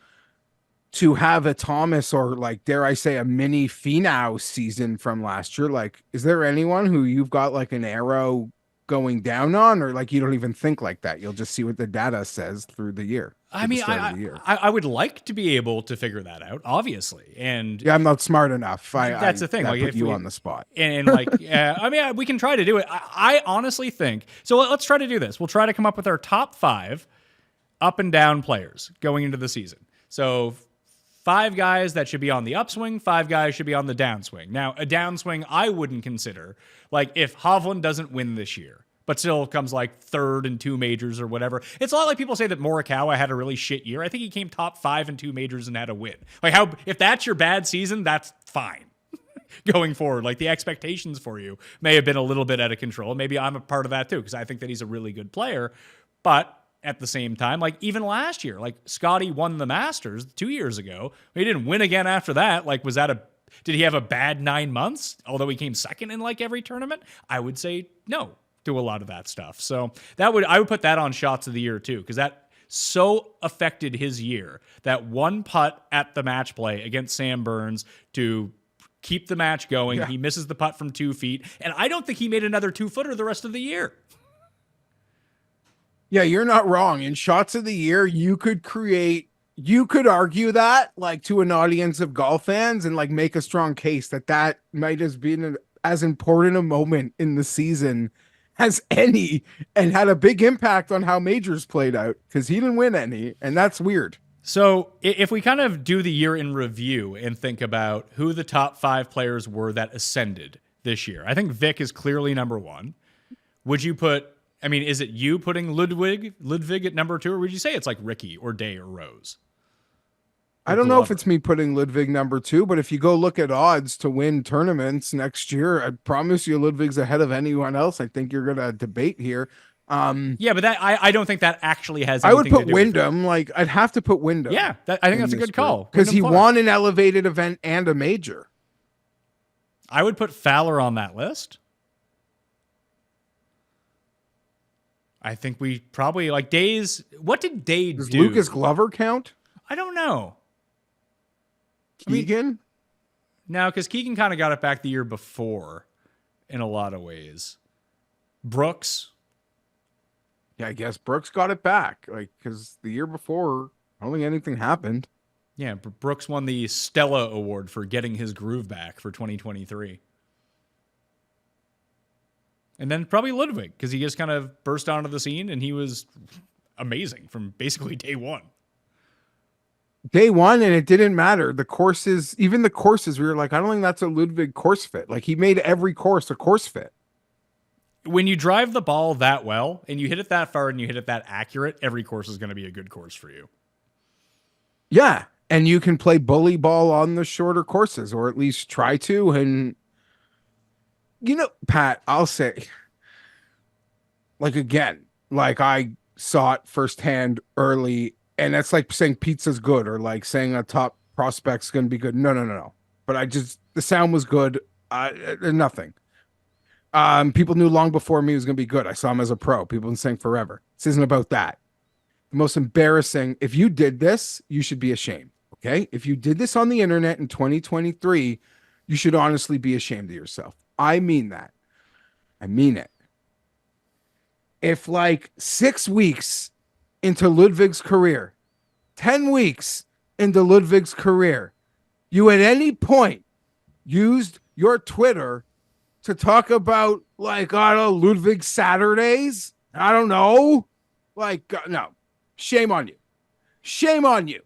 to have a Thomas or like, dare I say, a mini Finau season from last year, like, is there anyone who you've got like an arrow going down on, or like you don't even think like that? You'll just see what the data says through the year. I would like to be able to figure that out, obviously. And yeah, I'm not smart enough. That's the thing. Like, put you on the spot. And like, we can try to do it. I honestly think, so let's try to do this. We'll try to come up with our top 5 up and down players going into the season. So 5 guys that should be on the upswing, 5 guys should be on the downswing. Now, a downswing I wouldn't consider, like if Hovland doesn't win this year, but still comes like third in 2 majors or whatever. It's a lot like people say that Morikawa had a really shit year. I think he came top 5 in 2 majors and had a win. Like, if that's your bad season, that's fine. Going forward, like, the expectations for you may have been a little bit out of control. Maybe I'm a part of that too, because I think that he's a really good player. But at the same time, like, even last year, like, Scotty won the Masters 2 years ago. He didn't win again after that. Like, did he have a bad 9 months? Although he came second in like every tournament, I would say no to a lot of that stuff. So I would put that on shots of the year too, because that so affected his year. That one putt at the match play against Sam Burns to keep the match going. Yeah. He misses the putt from 2 feet, and I don't think he made another 2-footer the rest of the year. Yeah, you're not wrong. In shots of the year, you could argue that, like, to an audience of golf fans and like make a strong case that might have been as important a moment in the season as any, and had a big impact on how majors played out, because he didn't win any, and that's weird. So if we kind of do the year in review and think about who the top 5 players were that ascended this year, I think Vic is clearly number 1. Would you is it you putting Ludwig at number 2, or would you say it's like Ricky or Day or Rose? I don't know if it's me putting Ludwig number 2, but if you go look at odds to win tournaments next year, I promise you Ludwig's ahead of anyone else. I think you're going to debate here. Yeah, but I don't think that actually has anything to do. I would put with Wyndham. Like, I'd have to put Wyndham. Yeah, I think that's a good call. Because he won an elevated event and a major. I would put Fowler on that list. I think we probably, like, Days. What did Day do? Does Lucas Glover count? I don't know. Keegan? No, because Keegan kind of got it back the year before in a lot of ways. Brooks. Yeah, I guess Brooks got it back, like, because the year before, I don't think anything happened. Yeah, Brooks won the Stella Award for getting his groove back for 2023. And then probably Ludwig, because he just kind of burst onto the scene, and he was amazing from basically day one. Day one, and it didn't matter. The courses, we were like, I don't think that's a Ludwig course fit. Like, he made every course a course fit. When you drive the ball that well and you hit it that far and you hit it that accurate, every course is going to be a good course for you. Yeah. And you can play bully ball on the shorter courses, or at least try to. And, you know, Pat, I'll say, like, again, like, I saw it firsthand early, and that's like saying pizza's good, or like saying a top prospect's going to be good. No. But the sound was good. Nothing. People knew long before me he was going to be good. I saw him as a pro. People have been saying forever. This isn't about that. The most embarrassing, if you did this, you should be ashamed. Okay? If you did this on the internet in 2023, you should honestly be ashamed of yourself. I mean that. I mean it. If, like, 6 weeks into Ludwig's career, 10 weeks into Ludwig's career, you at any point used your Twitter to talk about, like, I don't know, Ludwig Saturdays? I don't know. Like, no. Shame on you. Shame on you.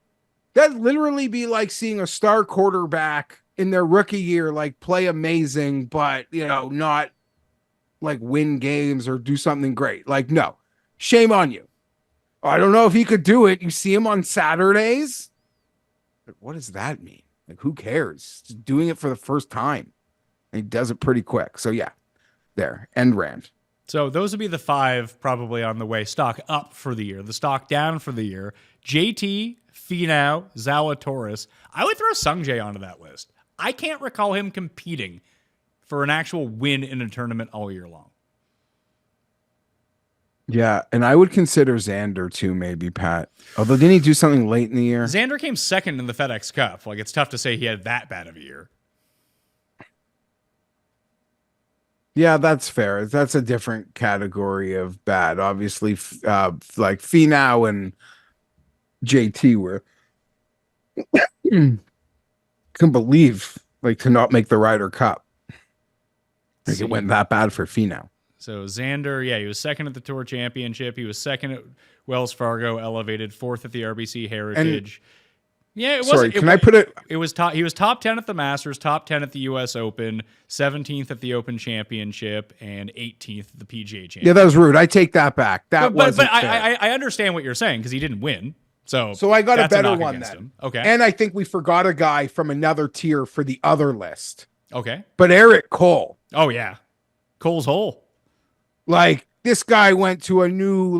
That'd literally be like seeing a star quarterback in their rookie year, like, play amazing, but, you know, not, like, win games or do something great. Like, no. Shame on you. I don't know if he could do it. You see him on Saturdays? Like, what does that mean? Like, who cares? Just doing it for the first time. He does it pretty quick. So, yeah, there. End rant. So those would be the 5 probably on the way. Stock up for the year. The stock down for the year. JT, Finau, Zalatoris. I would throw Sungjae onto that list. I can't recall him competing for an actual win in a tournament all year long. Yeah, and I would consider Xander too, maybe, Pat. Although, didn't he do something late in the year? Xander came second in the FedEx Cup. Like, it's tough to say he had that bad of a year. Yeah, that's fair. That's a different category of bad. Obviously, like Finau and JT were couldn't believe, like, to not make the Ryder Cup. Like, it went that bad for Finau. So Xander, yeah, he was second at the Tour Championship. He was second at Wells Fargo Elevated, 4th at the RBC Heritage. Yeah, it Sorry, was. can I put it? It was top. He was top 10 at the Masters, top 10 at the U.S. Open, 17th at the Open Championship, and 18th at the PGA Championship. Yeah, that was rude. I take that back. That wasn't but fair. I understand what you're saying because he didn't win. So I got a that's better knock one against then. him. Okay. And I think we forgot a guy from another tier for the other list. Okay. But Eric Cole. Oh yeah, Cole's hole. Like, this guy went to a new,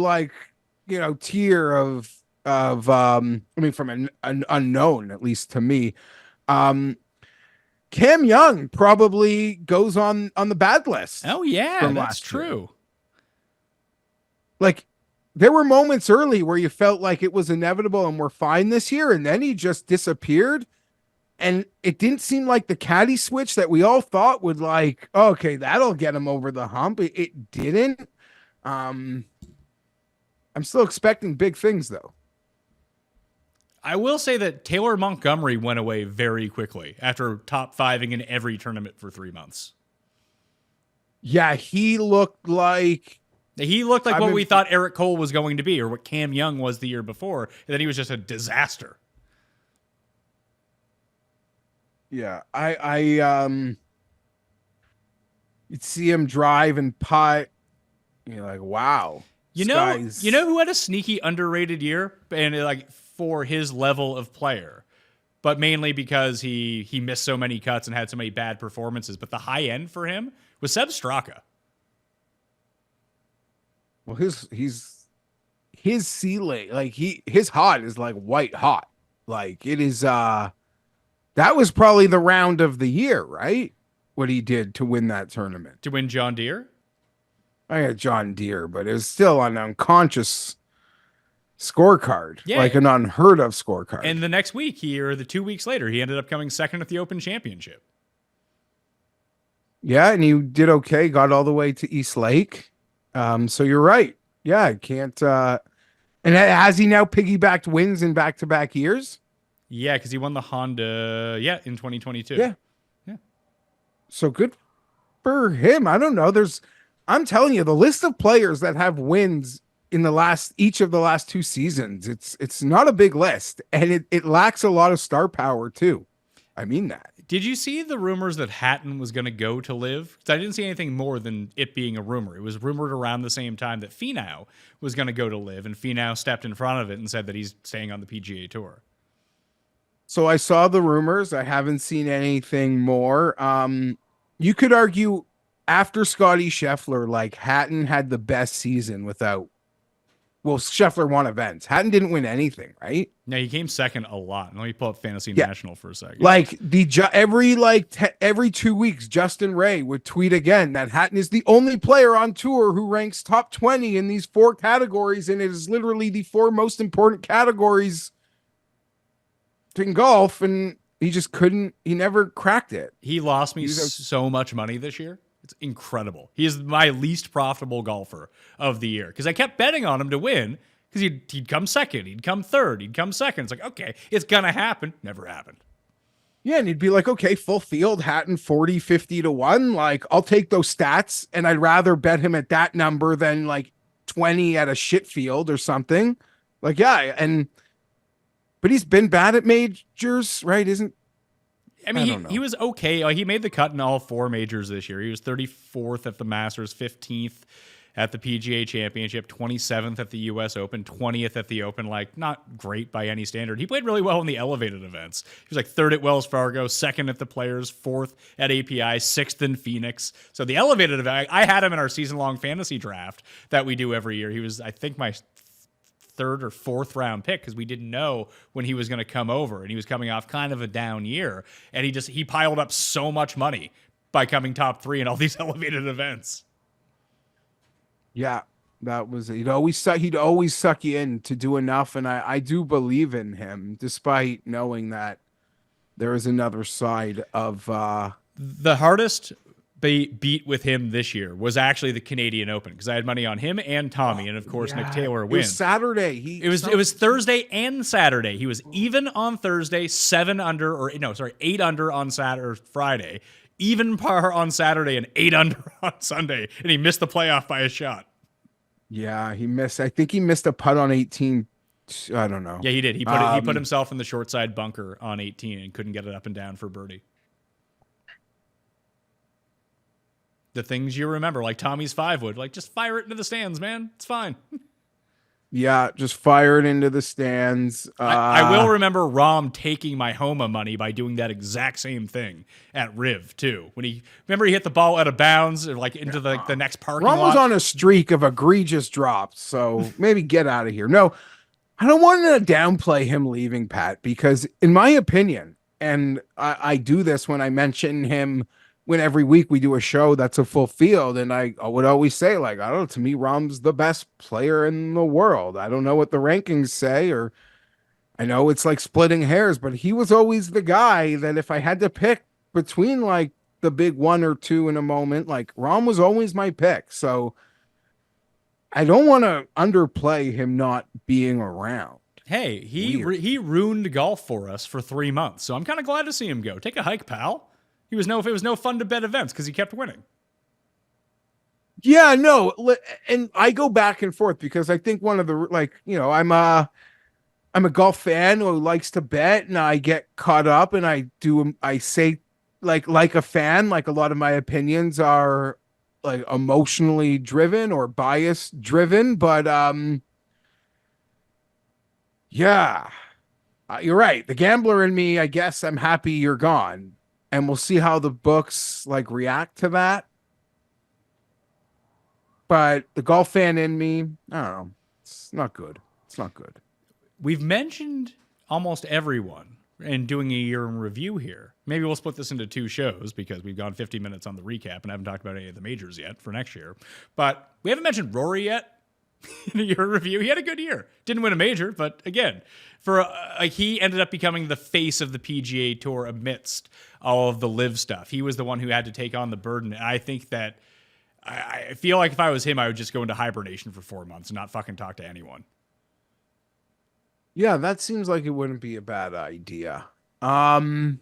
tier of from an unknown, at least to me. Cam Young probably goes on the bad list. Oh yeah, from that's last year. true. Like, there were moments early where you felt like it was inevitable and we're fine this year, and then he just disappeared. And it didn't seem like the caddy switch that we all thought would okay, that'll get him over the hump. It didn't. I'm still expecting big things, though. I will say that Taylor Montgomery went away very quickly after top fiving in every tournament for 3 months. Yeah, he looked like what we thought Eric Cole was going to be, or what Cam Young was the year before, and then he was just a disaster. Yeah, you'd see him drive and putt. You're like, wow. You know who had a sneaky underrated year, and for his level of player, but mainly because he missed so many cuts and had so many bad performances. But the high end for him was Seb Straka. Well, his ceiling, his hot is like white hot. Like, it is. That was probably the round of the year, right? What he did to win that tournament. To win John Deere? I had John Deere, but it was still an unconscious scorecard. Yeah. Like an unheard of scorecard. And the next week, or the 2 weeks later, he ended up coming second at the Open Championship. Yeah, and he did okay, got all the way to East Lake. So you're right. Yeah, I can't. And has he now piggybacked wins in back-to-back years? Yeah, because he won the Honda, in 2022. Yeah. So good for him. I don't know. I'm telling you, the list of players that have wins in each of the last 2 seasons, it's not a big list, and it lacks a lot of star power too. I mean that. Did you see the rumors that Hatton was going to go to LIV? Because I didn't see anything more than it being a rumor. It was rumored around the same time that Finau was going to go to LIV, and Finau stepped in front of it and said that he's staying on the PGA Tour. So I saw the rumors. I haven't seen anything more. You could argue after Scotty Scheffler, Hatton had the best season without. Well, Scheffler won events. Hatton didn't win anything, right? No, he came second a lot. Let me pull up Fantasy National for a second. Every 2 weeks, Justin Ray would tweet again that Hatton is the only player on tour who ranks top 20 in these 4 categories, and it is literally the 4 most important categories in golf, and he just couldn't. He never cracked it. He lost me so much money this year. It's incredible. He is my least profitable golfer of the year because I kept betting on him to win because he'd come second, he'd come third, he'd come second. It's like, okay, it's going to happen. Never happened. Yeah, and he'd be like, okay, full field, Hatton 40, 50 to 1. I'll take those stats, and I'd rather bet him at that number than 20 at a shit field or something. But he's been bad at majors, right? He was okay. He made the cut in all 4 majors this year. He was 34th at the Masters, 15th at the PGA Championship, 27th at the U.S. Open, 20th at the Open. Not great by any standard. He played really well in the elevated events. He was 3rd at Wells Fargo, 2nd at the Players, 4th at API, 6th in Phoenix. So the elevated event, I had him in our season-long fantasy draft that we do every year. He was, I think, my 3rd or 4th round pick because we didn't know when he was going to come over, and he was coming off kind of a down year, and he piled up so much money by coming top 3 in all these elevated events. Yeah, that was he'd always suck you in to do enough, and I do believe in him despite knowing that there is another side of the hardest beat with him this year was actually the Canadian Open because I had money on him and Tommy, and of course Nick Taylor wins. It was Saturday. It was Thursday and Saturday. He was even on Thursday, 8 under on Saturday or Friday, even par on Saturday, and 8 under on Sunday, and he missed the playoff by a shot. Yeah, he missed. I think he missed a putt on 18 I don't know. Yeah, he did. He put himself in the short side bunker on 18 and couldn't get it up and down for birdie. The things you remember, like Tommy's 5 wood, like just fire it into the stands, man. It's fine. Yeah, just fire it into the stands. I will remember Rahm taking my Homa money by doing that exact same thing at Riv too. When he hit the ball out of bounds or like into the next parking lot. Rahm was on a streak of egregious drops, so maybe get out of here. No, I don't want to downplay him leaving, Pat, because in my opinion, and I do this when I mention him. When every week we do a show that's a full field, and I would always say, like, I don't know, to me, Rahm's the best player in the world. I don't know what the rankings say, or I know it's like splitting hairs, but he was always the guy that if I had to pick between like the big one or two in a moment, like Rahm was always my pick. So I don't want to underplay him not being around. Hey, he ruined golf for us for 3 months, so I'm kind of glad to see him go. Take a hike, pal. It was no fun to bet events because he kept winning. Yeah, no, and I go back and forth because I think one of the I'm a golf fan who likes to bet, and I get caught up, and I say like a fan, like a lot of my opinions are like emotionally driven or bias driven, but yeah, you're right. The gambler in me, I guess I'm happy you're gone. And we'll see how the books like react to that. But the golf fan in me, I don't know. It's not good. It's not good. We've mentioned almost everyone in doing a year in review here. Maybe we'll split this into 2 shows because we've gone 50 minutes on the recap and haven't talked about any of the majors yet for next year. But we haven't mentioned Rory yet. In a year review, he had a good year. Didn't win a major, but again, he ended up becoming the face of the PGA Tour amidst all of the LIV stuff. He was the one who had to take on the burden. And I think that I feel like if I was him, I would just go into hibernation for 4 months and not fucking talk to anyone. Yeah, that seems like it wouldn't be a bad idea. Yeah,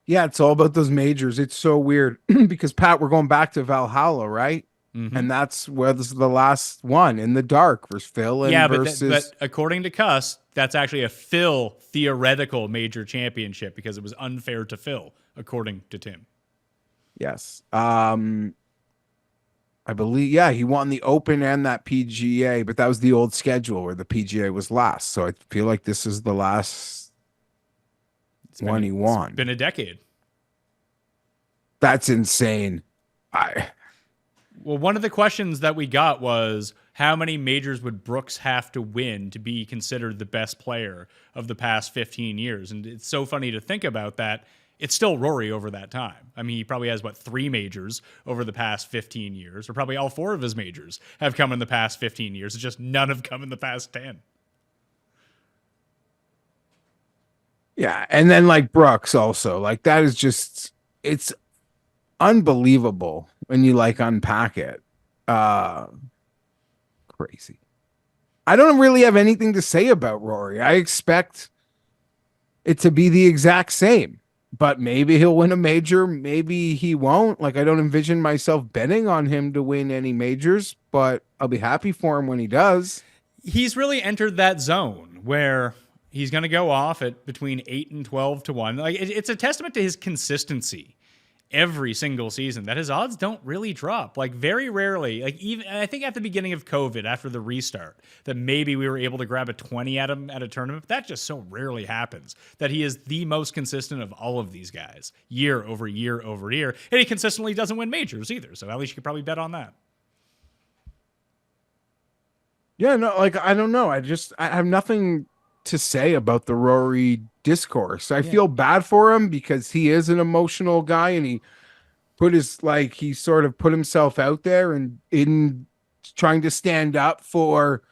it's all about those majors. It's so weird because Pat, we're going back to Valhalla, right? Mm-hmm. And that's where this is the last one in the dark versus Phil. And but according to Cuss, that's actually a Phil theoretical major championship because it was unfair to Phil, according to Tim. Yes. I believe, yeah, he won the Open and that PGA, but that was the old schedule where the PGA was last. So I feel like this is the last one he won. It's been a decade. That's insane. Well, one of the questions that we got was how many majors would Brooks have to win to be considered the best player of the past 15 years? And it's so funny to think about that. It's still Rory over that time. I mean, he probably has, 3 majors over the past 15 years, or probably all 4 of his majors have come in the past 15 years. It's just none have come in the past 10. Yeah, and then like Brooks also, like that is just, it's unbelievable when you like unpack it. Crazy. I don't really have anything to say about Rory. I expect it to be the exact same, but maybe he'll win a major. Maybe he won't. Like, I don't envision myself betting on him to win any majors, but I'll be happy for him when he does. He's really entered that zone where he's going to go off at between 8 and 12 to 1. Like, it's a testament to his consistency every single season that his odds don't really drop. Like, very rarely, like, even I think at the beginning of COVID, after the restart, that maybe we were able to grab a 20 at him at a tournament, but that just so rarely happens. That he is the most consistent of all of these guys, year over year over year, and he consistently doesn't win majors either, so at least you could probably bet on that. Yeah, no, like, I don't know. I have nothing to say about the Rory discourse. I feel bad for him because he is an emotional guy, and he sort of put himself out there and in trying to stand up for,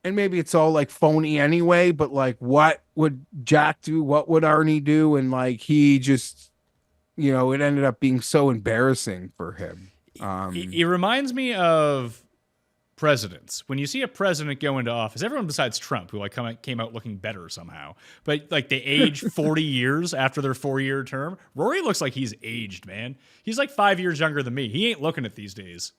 and maybe it's all like phony anyway, but like, what would Jack do? What would Arnie do? And like, he just, it ended up being so embarrassing for him. It reminds me of presidents. When you see a president go into office, everyone besides Trump, who came out looking better somehow, but like they age 40 years after their 4-year term. Rory looks like he's aged, man. He's like 5 years younger than me. He ain't looking at these days.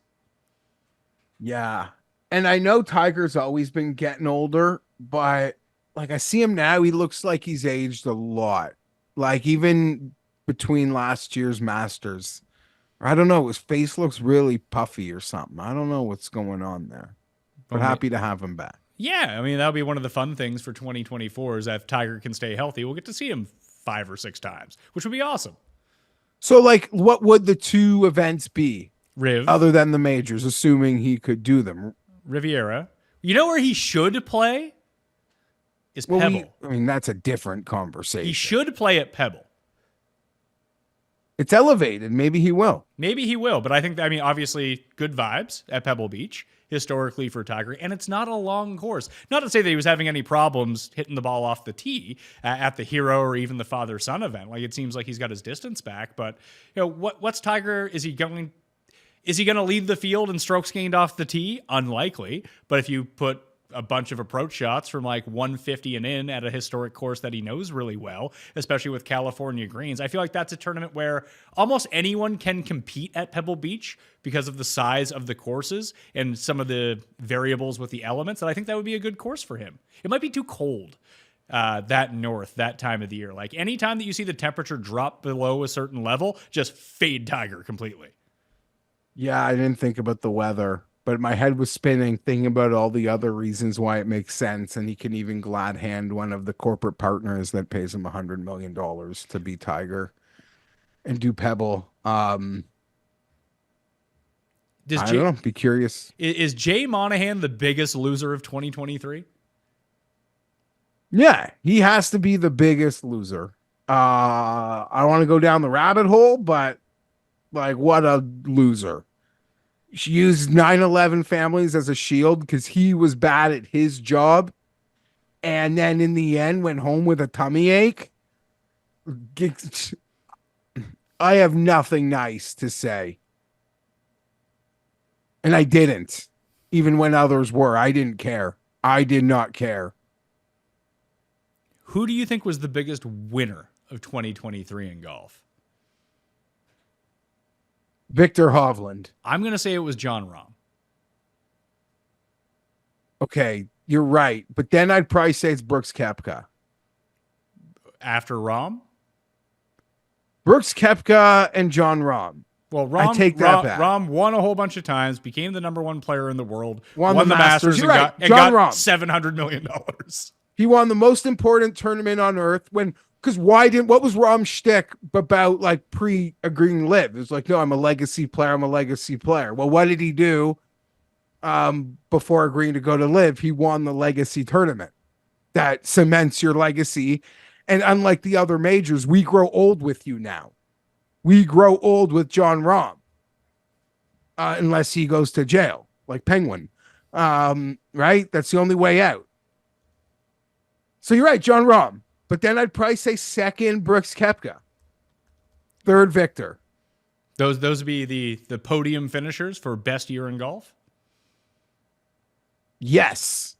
Yeah. And I know Tiger's always been getting older, but like I see him now, he looks like he's aged a lot. Like even between last year's Masters, I don't know, his face looks really puffy or something. I don't know what's going on there. But happy to have him back. Yeah, I mean, that'll be one of the fun things for 2024 is that if Tiger can stay healthy, we'll get to see him 5 or 6 times, which would be awesome. So, like, what would the 2 events be? Riv. Other than the majors, assuming he could do them. Riviera. You know where he should play? Is Pebble. I mean, that's a different conversation. He should play at Pebble. It's elevated. Maybe he will. Maybe he will, but I think, I mean, obviously, good vibes at Pebble Beach, historically for Tiger, and it's not a long course. Not to say that he was having any problems hitting the ball off the tee at the Hero or even the father-son event. Like, it seems like he's got his distance back, but, you know, what's Tiger? Is he going to lead the field in strokes gained off the tee? Unlikely, but if you put a bunch of approach shots from like 150 and in at a historic course that he knows really well, especially with California greens, I feel like that's a tournament where almost anyone can compete at Pebble Beach because of the size of the courses and some of the variables with the elements. And I think that would be a good course for him. It might be too cold that north, that time of the year. Like anytime that you see the temperature drop below a certain level, just fade Tiger completely. Yeah, I didn't think about the weather. But my head was spinning, thinking about all the other reasons why it makes sense. And he can even glad hand one of the corporate partners that pays him $100 million to be Tiger and do Pebble. I don't know. Be curious. Is Jay Monahan the biggest loser of 2023? Yeah, he has to be the biggest loser. I don't want to go down the rabbit hole, but like, what a loser. She used 9/11 families as a shield because he was bad at his job. And then in the end, went home with a tummy ache. I have nothing nice to say. And I didn't. Even when others were. I didn't care. I did not care. Who do you think was the biggest winner of 2023 in golf? Victor Hovland. I'm going to say it was Jon Rahm. Okay, you're right. But then I'd probably say it's Brooks Koepka. After Rahm? Brooks Koepka and Jon Rahm. Well, Rahm, I take that back. Rahm won a whole bunch of times, became the number 1 player in the world, won the Masters and right. got Rahm. $700 million. He won the most important tournament on earth because what was Rahm's shtick about like pre-agreeing LIV? It was like, no, I'm a legacy player. Well, what did he do before agreeing to go to LIV? He won the legacy tournament. That cements your legacy. And unlike the other majors, we grow old with you now. We grow old with Jon Rahm. Unless he goes to jail, like Penguin. Right? That's the only way out. So you're right, Jon Rahm. But then I'd probably say second, Brooks Koepka. Third, Victor. Those would be the podium finishers for best year in golf? Yes.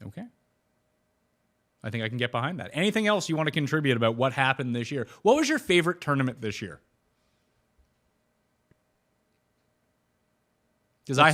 Okay. I think I can get behind that. Anything else you want to contribute about what happened this year? What was your favorite tournament this year? Because I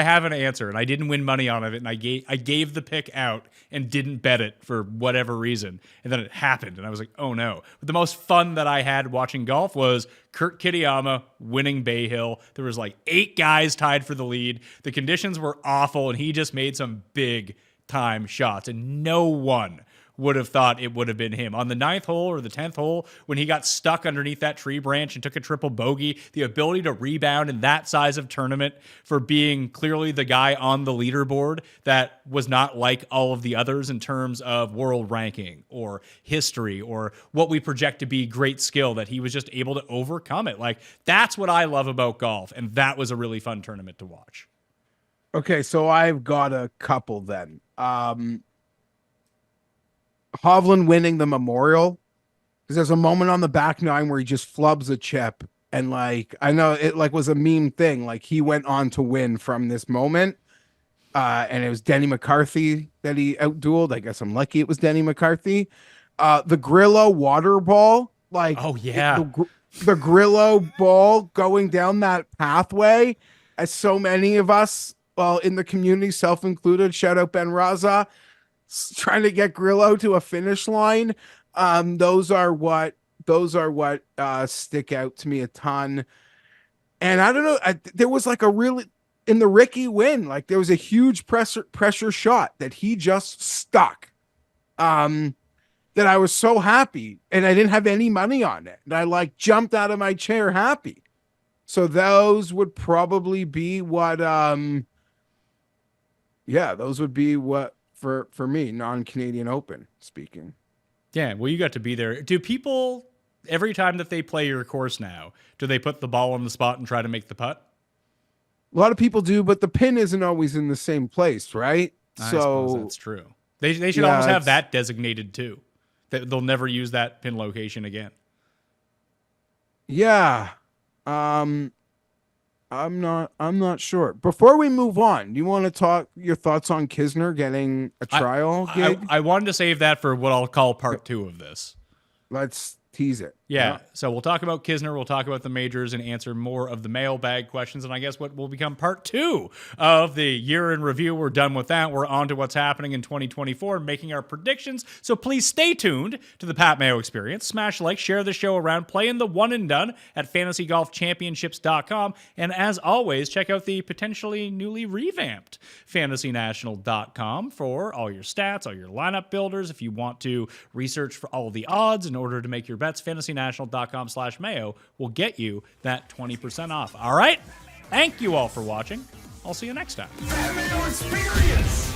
have an answer, and I didn't win money on it, and I gave the pick out and didn't bet it for whatever reason, and then it happened, and I was like, oh no. But the most fun that I had watching golf was Kurt Kitayama winning Bay Hill. There was like 8 guys tied for the lead. The conditions were awful, and he just made some big time shots, and no one would have thought it would have been him. On the 9th hole or the 10th hole, when he got stuck underneath that tree branch and took a triple bogey, the ability to rebound in that size of tournament for being clearly the guy on the leaderboard that was not like all of the others in terms of world ranking or history or what we project to be great skill, that he was just able to overcome it. Like, that's what I love about golf, and that was a really fun tournament to watch. Okay, so I've got a couple then. Hovland winning the Memorial, because there's a moment on the back nine where he just flubs a chip, and like I know it like was a meme thing. Like he went on to win from this moment, and it was Denny McCarthy that he outdueled. I guess I'm lucky it was Denny McCarthy. The Grillo water ball, like oh yeah, the Grillo ball going down that pathway, as so many of us well, in the community, self-included, shout out Ben Raza, trying to get Grillo to a finish line. Those are what stick out to me a ton. And I don't know, there was like a really, in the Ricky win, like there was a huge pressure shot that he just stuck. That I was so happy, and I didn't have any money on it. And I like jumped out of my chair happy. So those would probably be what, those would be what for me, non-Canadian Open speaking. Yeah, well, you got to be there. Do people, every time that they play your course now, do they put the ball on the spot and try to make the putt? A lot of people do, but the pin isn't always in the same place, right? I suppose that's true. They should almost have that designated too. They'll never use that pin location again. Yeah. I'm not sure. Before we move on, do you want to talk your thoughts on Kisner getting a trial gig? I wanted to save that for what I'll call part 2 of this. Let's tease it. Yeah. So we'll talk about Kisner, we'll talk about the majors, and answer more of the mailbag questions. And I guess what will become part 2 of the year in review. We're done with that. We're on to what's happening in 2024, making our predictions. So please stay tuned to the Pat Mayo Experience. Smash like, share the show around, play in the one and done at fantasygolfchampionships.com. And as always, check out the potentially newly revamped fantasynational.com for all your stats, all your lineup builders. If you want to research for all of the odds in order to make your bets, fantasynational.com/Mayo will get you that 20% off. All right. Thank you all for watching. I'll see you next time. That Mayo experience!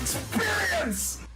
Experience!